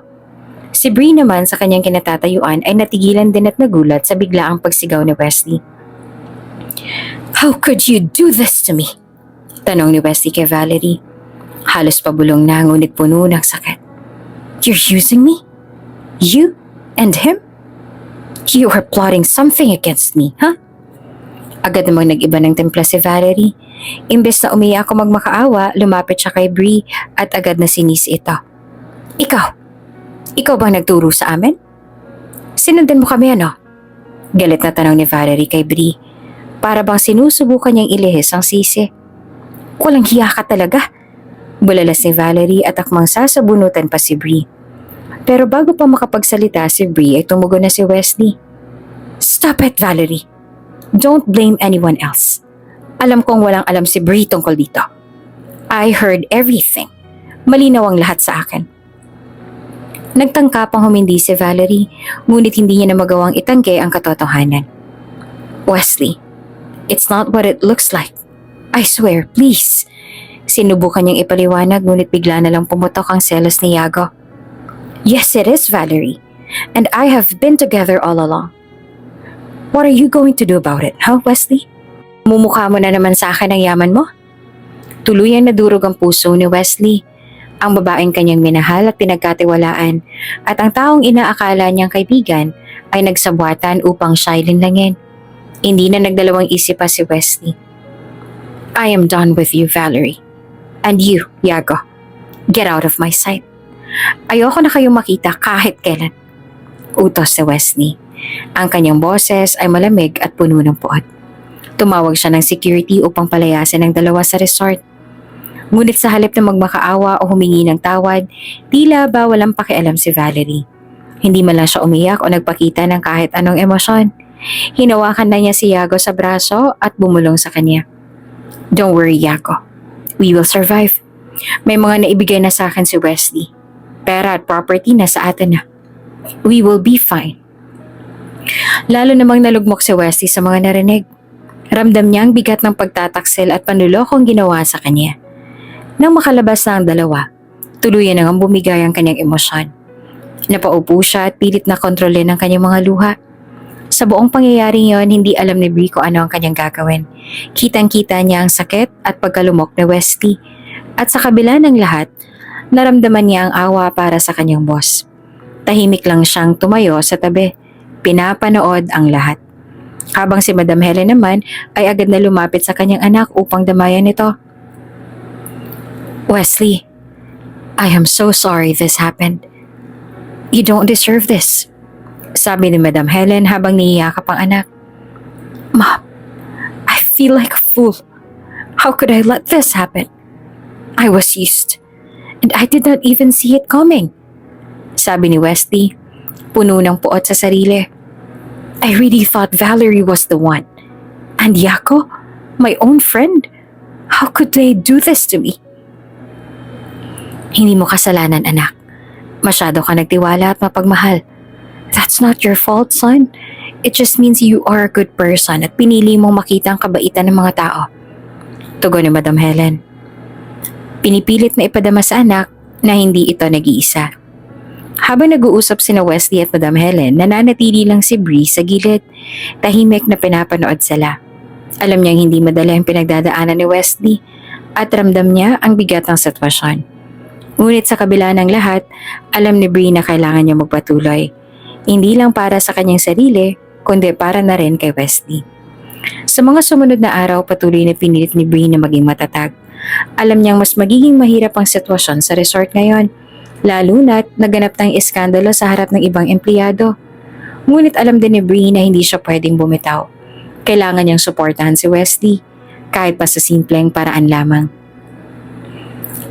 Si Bree naman sa kanyang kinatatayuan ay natigilan din at nagulat sa biglaang pagsigaw ni Wesley. How could you do this to me? Tanong ni Wesley kay Valerie. Halos pabulong na ngunit puno ng sakit. You're using me? You and him? You are plotting something against me, huh? Agad namang nag-iba ng timpla si Valerie. Imbes na umiyak o magmakaawa, lumapit siya kay Bree at agad na sinisi ito. Ikaw bang nagturo sa amin? Sinundan mo kami ano? Galit na tanong ni Valerie kay Bree. Para bang sinusubukan niyang ilihis ang sisi. Walang hiya ka talaga. Bulalas ni Valerie at akmang sasabunutan pa si Bree. Pero bago pa makapagsalita si Bree ay tumugon na si Wesley. Stop it, Valerie. Don't blame anyone else. Alam kong walang alam si Bree tungkol dito. I heard everything. Malinaw ang lahat sa akin. Nagtangka pang humindi si Valerie, ngunit hindi niya na magawang itangke ang katotohanan. Wesley, it's not what it looks like. I swear, please. Sinubukan niyang ipaliwanag ngunit bigla na lang pumutok ang selos ni Yago. Yes, it is, Valerie. And I have been together all along. What are you going to do about it, huh, Wesley? Mumukha mo na naman sa akin ang yaman mo? Tuluyang nadurog ang puso ni Wesley. Ang babaeng kanyang minahal at pinagkatiwalaan at ang taong inaakala niyang kaibigan ay nagsabwatan upang siya linlangin. Hindi na nagdalawang isip pa si Wesley. I am done with you, Valerie. And you, Yago. Get out of my sight. Ayoko na kayong makita kahit kailan. Utos si Wesley. Ang kanyang boses ay malamig at puno ng puot. Tumawag siya ng security upang palayasin ang dalawa sa resort. Ngunit sa halip na magmakaawa o humingi ng tawad, tila ba walang pakialam si Valerie. Hindi man lang siya umiyak o nagpakita ng kahit anong emosyon. Hinawakan na niya si Yago sa braso at bumulong sa kanya. Don't worry, Yago. We will survive. May mga naibigay na sa akin si Wesley. Pera at property na sa atin na. We will be fine. Lalo namang nalugmok si Wesley sa mga narinig. Ramdam niya ang bigat ng pagtataksil at panlulokong ginawa sa kanya. Nang makalabas na ang dalawa, tuluyan nang bumigay ang kanyang emosyon. Napaupo siya at pilit na kontrolin ang kanyang mga luha. Sa buong pangyayaring yon, hindi alam ni Bree kung ano ang kanyang gagawin. Kitang-kita niya ang sakit at pagkalumok ni Wesley. At sa kabila ng lahat, naramdaman niya ang awa para sa kanyang boss. Tahimik lang siyang tumayo sa tabi. Pinapanood ang lahat. Habang si Madam Helen naman ay agad na lumapit sa kanyang anak upang damayan ito. Wesley, I am so sorry this happened. You don't deserve this. Sabi ni Madam Helen habang niyiyakap ang anak. Mom, I feel like a fool. How could I let this happen? I was used, and I did not even see it coming. Sabi ni Wesley, puno ng puot sa sarili. I really thought Valerie was the one. And Yago, my own friend, how could they do this to me? Hindi mo kasalanan, anak. Masyado ka nagtiwala at mapagmahal. That's not your fault, son. It just means you are a good person at pinili mong makita ang kabaitan ng mga tao. Tugon ni Madam Helen. Pinipilit na ipadama sa anak na hindi ito nag-iisa. Habang nag-uusap sina Wesley at Madam Helen, nananatili lang si Bree sa gilid. Tahimik na pinapanood sila. Alam niyang hindi madali ang pinagdadaanan ni Wesley at ramdam niya ang bigat ng sitwasyon. Ngunit sa kabila ng lahat, alam ni Bree na kailangan niya magpatuloy. Hindi lang para sa kanyang sarili, kundi para na rin kay Wesley. Sa mga sumunod na araw, patuloy na pinilit ni Bree na maging matatag. Alam niyang mas magiging mahirap ang sitwasyon sa resort ngayon, lalo na't naganap ng iskandalo sa harap ng ibang empleyado. Ngunit alam din ni Bree na hindi siya pwedeng bumitaw. Kailangan niyang suportahan si Wesley, kahit pa sa simpleng paraan lamang.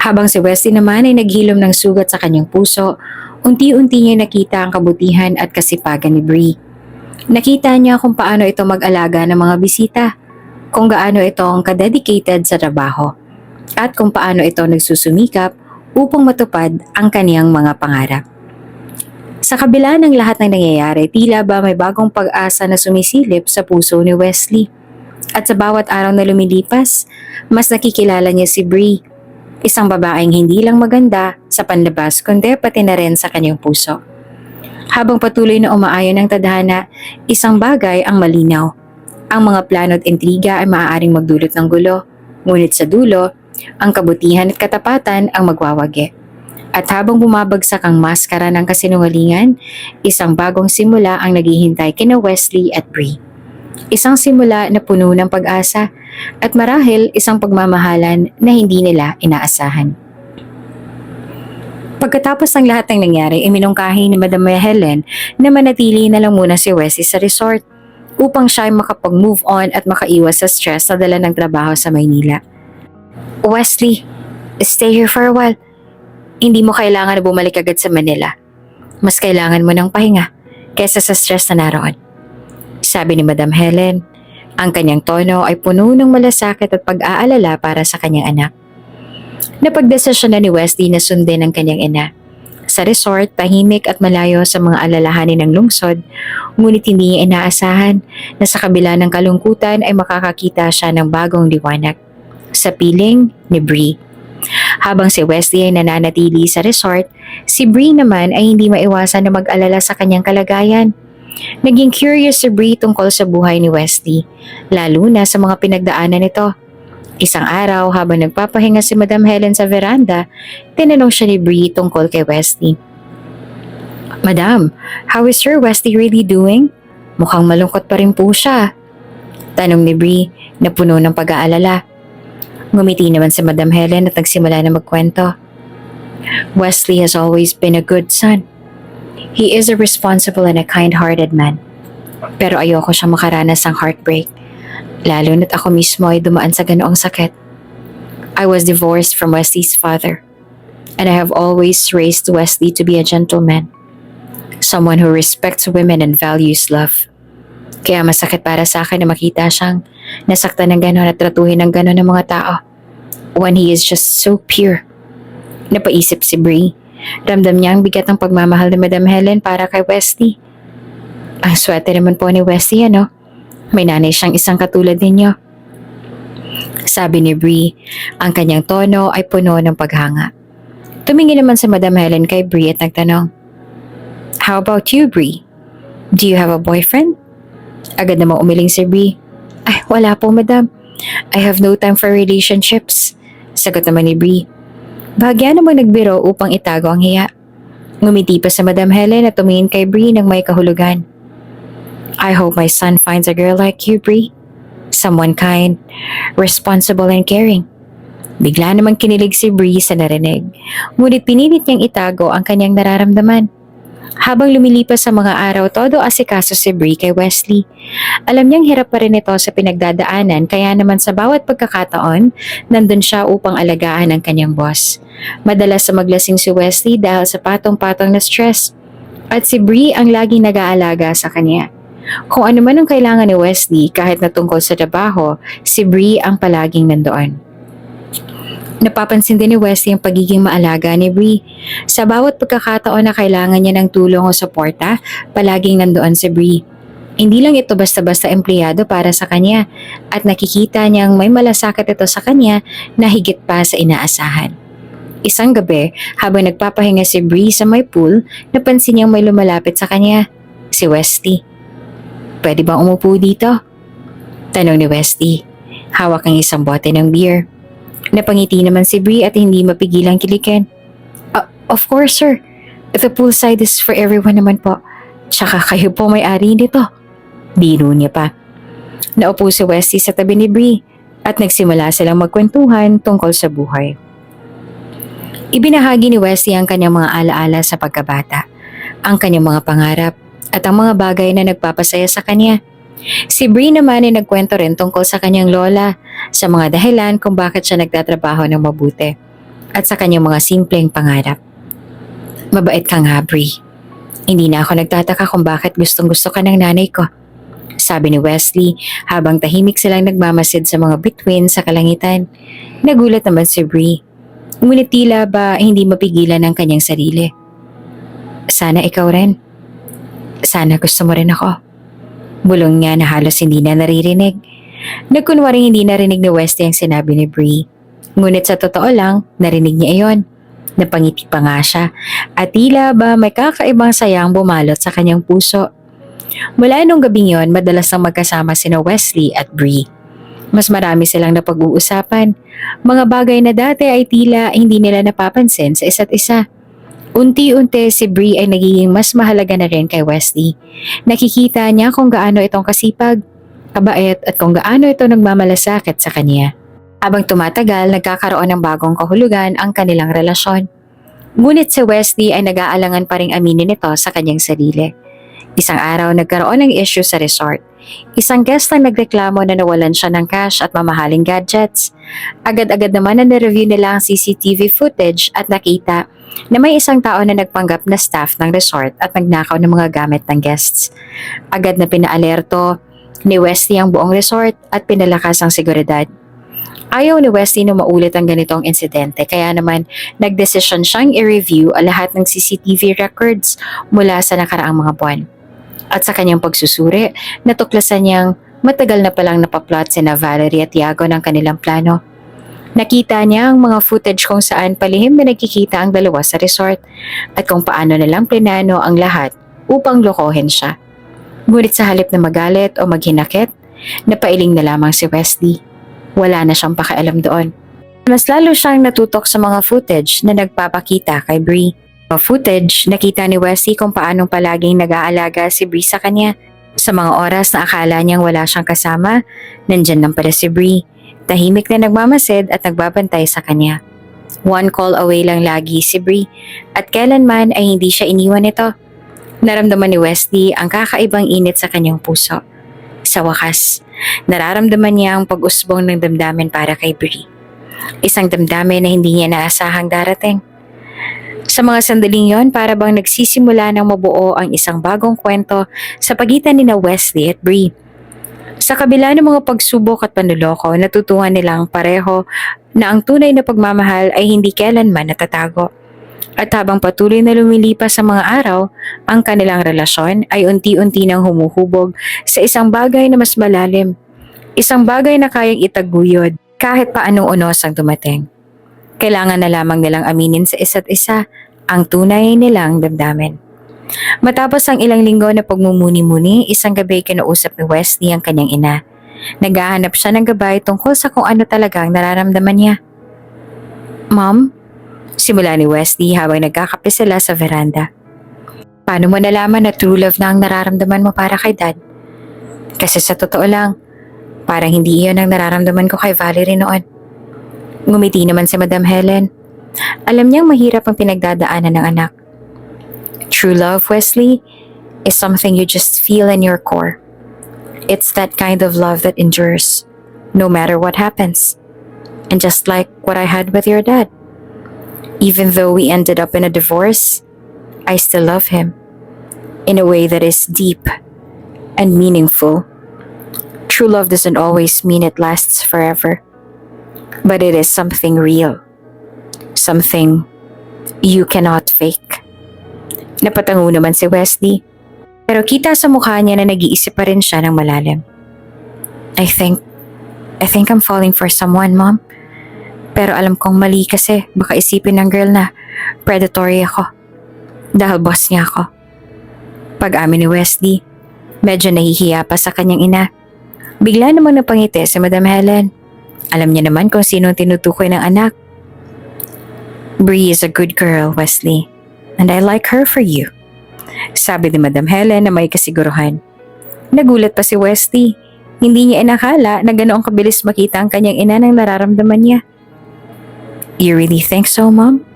Habang si Wesley naman ay naghilom ng sugat sa kanyang puso, unti-unti niya nakita ang kabutihan at kasipagan ni Bree. Nakita niya kung paano ito mag-alaga ng mga bisita, kung gaano ito ang kadedicated sa trabaho, at kung paano ito nagsusumikap upang matupad ang kaniyang mga pangarap. Sa kabila ng lahat ng nangyayari, tila ba may bagong pag-asa na sumisilip sa puso ni Wesley. At sa bawat araw na lumilipas, mas nakikilala niya si Bree, isang babaeng hindi lang maganda sa panlabas kundi pati na rin sa kanyang puso. Habang patuloy na umaayon ang tadhana, isang bagay ang malinaw. Ang mga plano at intriga ay maaaring magdulot ng gulo, ngunit sa dulo, ang kabutihan at katapatan ang magwawagi. At habang bumabagsak ang maskara ng kasinungalingan, isang bagong simula ang naghihintay kina Wesley at Bree. Isang simula na puno ng pag-asa at marahil isang pagmamahalan na hindi nila inaasahan. Pagkatapos ng lahat ng nangyari, iminungkahi ni Madam Helen na manatili na lang muna si Wesley sa resort upang siya ay makapag-move on at makaiwas sa stress na dala ng trabaho sa Maynila. Wesley, stay here for a while. Hindi mo kailangan na bumalik agad sa Manila. Mas kailangan mo ng pahinga kaysa sa stress na naroon. Sabi ni Madam Helen, ang kanyang tono ay puno ng malasakit at pag-aalala para sa kanyang anak. Napagdesisyon na ni Wesley na sundin ang kanyang ina. Sa resort, tahimik at malayo sa mga alalahanin ng lungsod, ngunit hindi niya inaasahan na sa kabila ng kalungkutan ay makakakita siya ng bagong liwanag. Sa piling ni Bree. Habang si Wesley ay nananatili sa resort, si Bree naman ay hindi maiwasan na mag-alala sa kanyang kalagayan. Naging curious si Bree tungkol sa buhay ni Wesley, lalo na sa mga pinagdaanan nito. Isang araw habang nagpapahinga si Madam Helen sa veranda, tinanong siya ni Bree tungkol kay Wesley. Madam, how is Sir Wesley really doing? Mukhang malungkot pa rin po siya. Tanong ni Bree na puno ng pag-aalala. Ngumiti naman si Madam Helen at nagsimula na magkwento. Wesley has always been a good son. He is a responsible and a kind-hearted man. Pero ayoko siya makaranas ng heartbreak, lalo na't ako mismo ay dumaan sa ganoong sakit. I was divorced from Wesley's father, and I have always raised Wesley to be a gentleman, someone who respects women and values love. Kaya masakit para sa akin na makita siyang nasaktan ng gano'n at tratuhin ng gano'n ng mga tao when he is just so pure. Napaisip si Bree. Ramdam niya ang bigat ng pagmamahal ni Madam Helen para kay Wesley. Ang swerte naman po ni Wesley, ano? May nanay siyang isang katulad ninyo. Sabi ni Bree, ang kanyang tono ay puno ng paghanga. Tumingin naman si Madam Helen kay Bree at nagtanong, How about you, Bree? Do you have a boyfriend? Agad namang umiling si Bree. Ay, wala po, Madam. I have no time for relationships. Sagot naman ni Bree. Bahagya namang nagbiro upang itago ang hiya. Ngumiti pa sa Madam Helen at tumingin kay Bree ng may kahulugan. I hope my son finds a girl like you, Bree. Someone kind, responsible and caring. Bigla namang kinilig si Bree sa narinig, ngunit pinilit niyang itago ang kanyang nararamdaman. Habang lumilipas sa mga araw, todo asikaso si Bree kay Wesley. Alam niyang hirap pa rin ito sa pinagdadaanan, kaya naman sa bawat pagkakataon, nandun siya upang alagaan ang kanyang boss. Madalas sa maglasing si Wesley dahil sa patong-patong na stress, at si Bree ang laging nag-aalaga sa kanya. Kung ano man ang kailangan ni Wesley kahit na tungkol sa trabaho, si Bree ang palaging nandoon. Napapansin din ni Wesley ang pagiging maalaga ni Bree. Sa bawat pagkakataon na kailangan niya ng tulong o suporta, palaging nandoon si Bree. Hindi lang ito basta-basta empleyado para sa kanya at nakikita niyang may malasakit ito sa kanya na higit pa sa inaasahan. Isang gabi, habang nagpapahinga si Bree sa may pool, napansin niyang may lumalapit sa kanya, si Wesley. Pwede bang umupo dito? Tanong ni Wesley. Hawak ang isang bote ng beer. Napangiti naman si Bree at hindi mapigilang kilikin. Of course, sir. The poolside is for everyone naman po. Tsaka kayo po may-ari nito. Biro niya pa. Naupo si Wesley sa tabi ni Bree at nagsimula silang magkwentuhan tungkol sa buhay. Ibinahagi ni Wesley ang kanyang mga alaala sa pagkabata, ang kanyang mga pangarap, at ang mga bagay na nagpapasaya sa kanya. Si Bree naman ay nagkwento rin tungkol sa kanyang lola, sa mga dahilan kung bakit siya nagtatrabaho ng mabuti, at sa kanyang mga simpleng pangarap. Mabait ka nga, Bree. Hindi na ako nagtataka kung bakit gustong-gusto ka ng nanay ko, sabi ni Wesley habang tahimik silang nagmamasid sa mga bituin sa kalangitan. Nagulat naman si Bree. Ngunit tila ba hindi mapigilan ang kanyang sarili. Sana ikaw rin. Sana gusto mo rin ako. Bulong niya na halos hindi na naririnig. Nagkunwaring hindi narinig ni Wesley ang sinabi ni Bree. Ngunit sa totoo lang, narinig niya iyon. Napangiti pa nga siya at tila ba may kakaibang sayang bumalot sa kanyang puso. Mula nung gabing yon, madalas nang magkasama sina Wesley at Bree. Mas marami silang napag-uusapan. Mga bagay na dati ay tila hindi nila napapansin sa isa't isa. Unti-unti si Bree ay nagiging mas mahalaga na rin kay Wesley. Nakikita niya kung gaano itong kasipag, kabait at kung gaano ito nagmamalasakit sa kanya. Habang tumatagal, nagkakaroon ng bagong kahulugan ang kanilang relasyon. Ngunit si Wesley ay nag-aalangan pa ring aminin ito sa kanyang sarili. Isang araw nagkaroon ng issue sa resort. Isang guest ang nagreklamo na nawalan siya ng cash at mamahaling gadgets. Agad-agad naman na nireview nila ang CCTV footage at nakita na may isang tao na nagpanggap na staff ng resort at nagnakaw ng mga gamit ng guests. Agad na pinaalerto ni Wesley ang buong resort at pinalakas ang seguridad. Ayaw ni Wesley na maulit ang ganitong insidente kaya naman nagdesisyon siyang i-review ang lahat ng CCTV records mula sa nakaraang mga buwan. At sa kanyang pagsusuri, natuklasan niyang matagal na palang napaplot sina Valerie at Tiago ng kanilang plano. Nakita niya ang mga footage kung saan palihim na nagkikita ang dalawa sa resort at kung paano nilang plinano ang lahat upang lokohin siya. Ngunit sa halip na magalit o maghinakit, napailing na lamang si Wesley. Wala na siyang pakialam doon. Mas lalo siyang natutok sa mga footage na nagpapakita kay Bree. Sa footage, nakita ni Wesley kung paanong palaging nag-aalaga si Bree sa kanya. Sa mga oras na akala niyang wala siyang kasama, nandyan lang pala si Bree. Tahimik na nagmamasid at nagbabantay sa kanya. One call away lang lagi si Bree at kailanman ay hindi siya iniwan nito. Naramdaman ni Wesley ang kakaibang init sa kanyang puso. Sa wakas, nararamdaman niya ang pag-usbong ng damdamin para kay Bree. Isang damdamin na hindi niya naasahang darating. Sa mga sandaling yon, para bang nagsisimula ng mabuo ang isang bagong kwento sa pagitan ni Wesley at Bree. Sa kabila ng mga pagsubok at panloloko, natutuhan nilang pareho na ang tunay na pagmamahal ay hindi kailanman natatago. At habang patuloy na lumilipas sa mga araw, ang kanilang relasyon ay unti-unti nang humuhubog sa isang bagay na mas malalim. Isang bagay na kayang itaguyod kahit pa anong unos ang dumating. Kailangan na lamang nilang aminin sa isa't isa ang tunay nilang damdamin. Matapos ang ilang linggo na pagmumuni-muni, isang gabi kinausap ni Wesley ang kanyang ina. Naghahanap siya ng gabay tungkol sa kung ano talagang nararamdaman niya. Mom? Simula ni Wesley habang nagkakape sila sa veranda. Paano mo nalaman na true love na ang nararamdaman mo para kay Dad? Kasi sa totoo lang, parang hindi iyon ang nararamdaman ko kay Valerie noon. Ngumiti naman si Madam Helen. Alam niyang mahirap ang pinagdadaanan ng anak. True love, Wesley, is something you just feel in your core. It's that kind of love that endures, no matter what happens. And just like what I had with your dad. Even though we ended up in a divorce, I still love him. In a way that is deep and meaningful. True love doesn't always mean it lasts forever. But it is something real. Something you cannot fake. Napatango naman si Wesley. Pero kita sa mukha niya na nag-iisip pa rin siya ng malalim. I think I'm falling for someone, Mom. Pero alam kong mali kasi baka isipin ng girl na predatory ako. Dahil boss niya ako. Pag-amin ni Wesley, medyo nahihiya pa sa kanyang ina. Bigla namang napangiti si Madam Helen. Alam niya naman kung sino ang tinutukoy ng anak. Bree is a good girl, Wesley. And I like her for you. Sabi ni Madam Helen na may kasiguruhan. Nagulat pa si Wesley. Hindi niya inakala na ganoong kabilis makita ang kanyang ina ng nararamdaman niya. You really think so, Mom?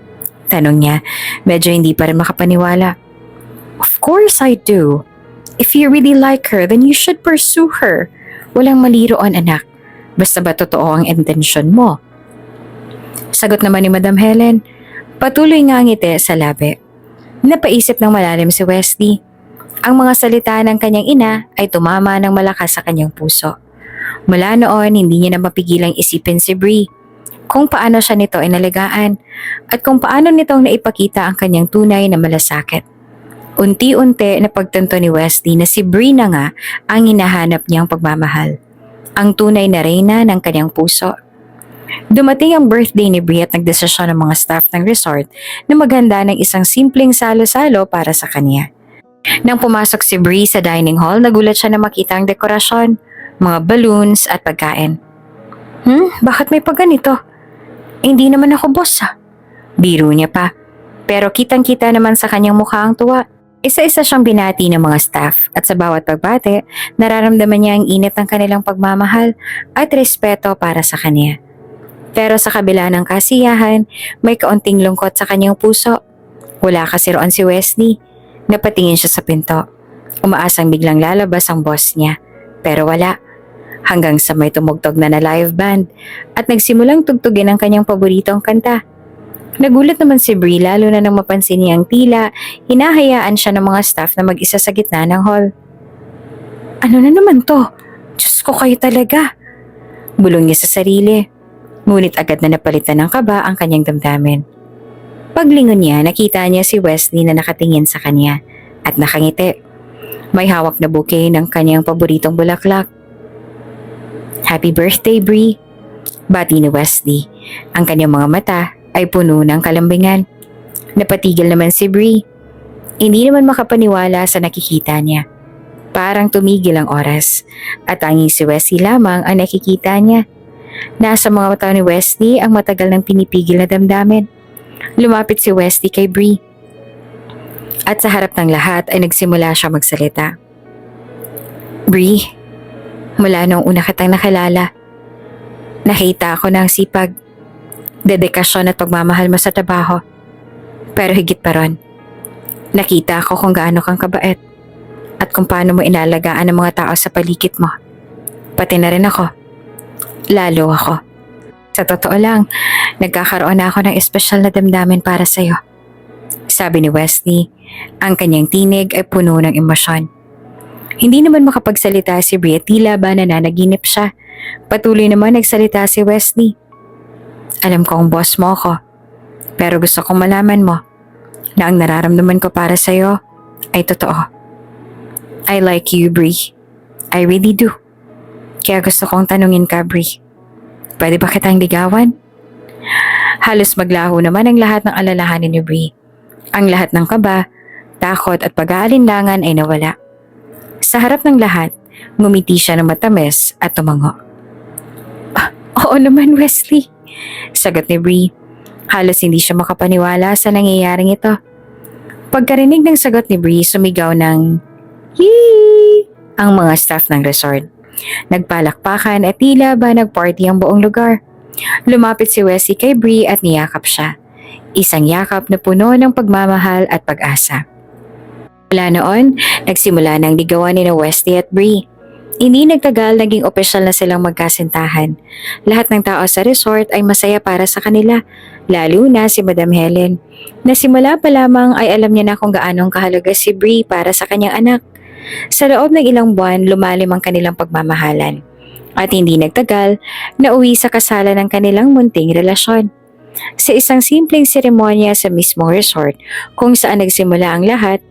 Tanong niya, medyo hindi pa rin makapaniwala. Of course I do. If you really like her, then you should pursue her. Walang mali roon, anak. Basta ba totoo ang intensyon mo? Sagot naman ni Madam Helen. Patuloy nga ngiti sa labi. Napaisip ng malalim si Wesley. Ang mga salita ng kanyang ina ay tumama ng malakas sa kanyang puso. Mula noon, hindi niya na mapigilang isipin si Bree. Kung paano siya nito inalagaan at kung paano nitong naipakita ang kanyang tunay na malasakit. Unti-unti na pagtanto ni Wesley na si Bree na nga ang hinahanap niyang pagmamahal. Ang tunay na reyna ng kanyang puso. Dumating ang birthday ni Bree at nagdesisyon ng mga staff ng resort na maghanda ng isang simpleng salo-salo para sa kanya. Nang pumasok si Bree sa dining hall, nagulat siya na makita ang dekorasyon, mga balloons at pagkain. Bakit may pagganito? Hindi naman ako boss Biro niya pa. Pero kitang-kita naman sa kanyang mukha ang tuwa. Isa-isa siyang binati ng mga staff at sa bawat pagbate, nararamdaman niya ang init ng kanilang pagmamahal at respeto para sa kanya. Pero sa kabila ng kasiyahan, may kaunting lungkot sa kanyang puso. Wala kasi roon si Wesley. Napatingin siya sa pinto. Umaasang biglang lalabas ang boss niya. Pero wala. Hanggang sa may tumugtog na live band at nagsimulang tugtugin ang kanyang paboritong kanta. Nagulat naman si Bree lalo na nang mapansin niyang tila hinahayaan siya ng mga staff na mag-isa sa gitna ng hall. Ano na naman to? Diyos ko kayo talaga. Bulong niya sa sarili. Ngunit agad na napalitan ng kaba ang kanyang damdamin. Paglingon niya, nakita niya si Wesley na nakatingin sa kanya at nakangiti. May hawak na bouquet ng kanyang paboritong bulaklak. Happy birthday, Bree! Bati ni Wesley. Ang kanyang mga mata ay puno ng kalambingan. Napatigil naman si Bree. Hindi naman makapaniwala sa nakikita niya. Parang tumigil ang oras at tanging si Wesley lamang ang nakikita niya. Nasa mga mata ni Wesley ang matagal nang pinipigil na damdamin. Lumapit si Wesley kay Bree. At sa harap ng lahat ay nagsimula siya magsalita. Bree, mula nung una kitang nakilala, nakita ako ng sipag, dedikasyon at pagmamahal mo sa trabaho. Pero higit pa ron, nakita ko kung gaano kang kabait at kung paano mo inalagaan ang mga tao sa paligid mo. Pati na rin ako. Lalo ako. Sa totoo lang, nagkakaroon na ako ng espesyal na damdamin para sa'yo. Sabi ni Wesley, ang kanyang tinig ay puno ng emosyon. Hindi naman makapagsalita si Bree at tila ba nananaginip siya. Patuloy naman nagsalita si Wesley. Alam kong boss mo ako, pero gusto kong malaman mo na ang nararamdaman ko para sa'yo ay totoo. I like you, Bree. I really do. Kaya gusto kong tanungin ka, Bree. Pwede ba kitang ligawan? Halos maglaho naman ang lahat ng alalahanin ni Bree. Ang lahat ng kaba, takot at pag-aalinlangan ay nawala. Sa harap ng lahat, ngumiti siya ng matamis at tumango. Oo naman, Wesley. Sagot ni Bree. Halos hindi siya makapaniwala sa nangyayaring ito. Pagkarinig ng sagot ni Bree, sumigaw ng "Yee!" ang mga staff ng resort. Nagpalakpakan at tila ba nagparty ang buong lugar. Lumapit si Wesley kay Bree at niyakap siya. Isang yakap na puno ng pagmamahal at pag-asa. Mula noon, nagsimula ng ligawan ni Wesley at Bree. Hindi nagtagal, naging opisyal na silang magkasintahan. Lahat ng tao sa resort ay masaya para sa kanila, lalo na si Madam Helen. Nasimula pa lamang ay alam niya na kung gaanong kahalaga si Bree para sa kanyang anak. Sa loob ng ilang buwan, lumalim ang kanilang pagmamahalan. At hindi nagtagal, nauwi sa kasalan ng kanilang munting relasyon. Sa isang simpleng seremonya sa mismong resort kung saan nagsimula ang lahat,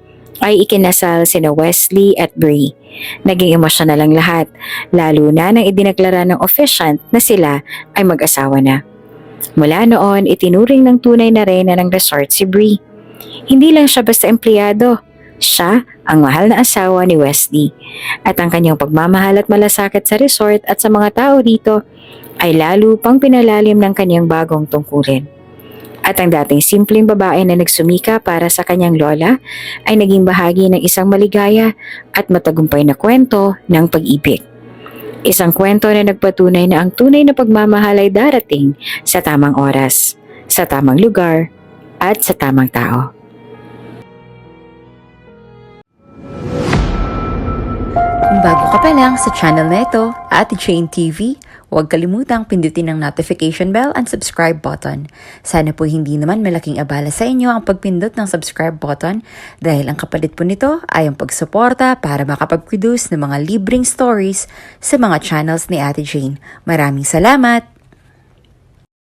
ay ikinasal sina Wesley at Bree. Naging emosyonal ang lahat, lalo na nang idineklara ng officiant na sila ay mag-asawa na. Mula noon, itinuring ng tunay na reyna ng resort si Bree. Hindi lang siya basta empleyado, siya ang mahal na asawa ni Wesley. At ang kanyang pagmamahal at malasakit sa resort at sa mga tao dito ay lalo pang pinalalim ng kanyang bagong tungkulin. At ang dating simpleng babae na nagsumika para sa kanyang lola ay naging bahagi ng isang maligaya at matagumpay na kwento ng pag-ibig. Isang kwento na nagpatunay na ang tunay na pagmamahal ay darating sa tamang oras, sa tamang lugar, at sa tamang tao. Kung bago ka pa lang sa channel na ito, Ate Jane TV, huwag kalimutang pindutin ang notification bell and subscribe button. Sana po hindi naman malaking abala sa inyo ang pagpindot ng subscribe button dahil ang kapalit po nito ay ang pagsuporta para makapag-produce ng mga libreng stories sa mga channels ni Ate Jane. Maraming salamat!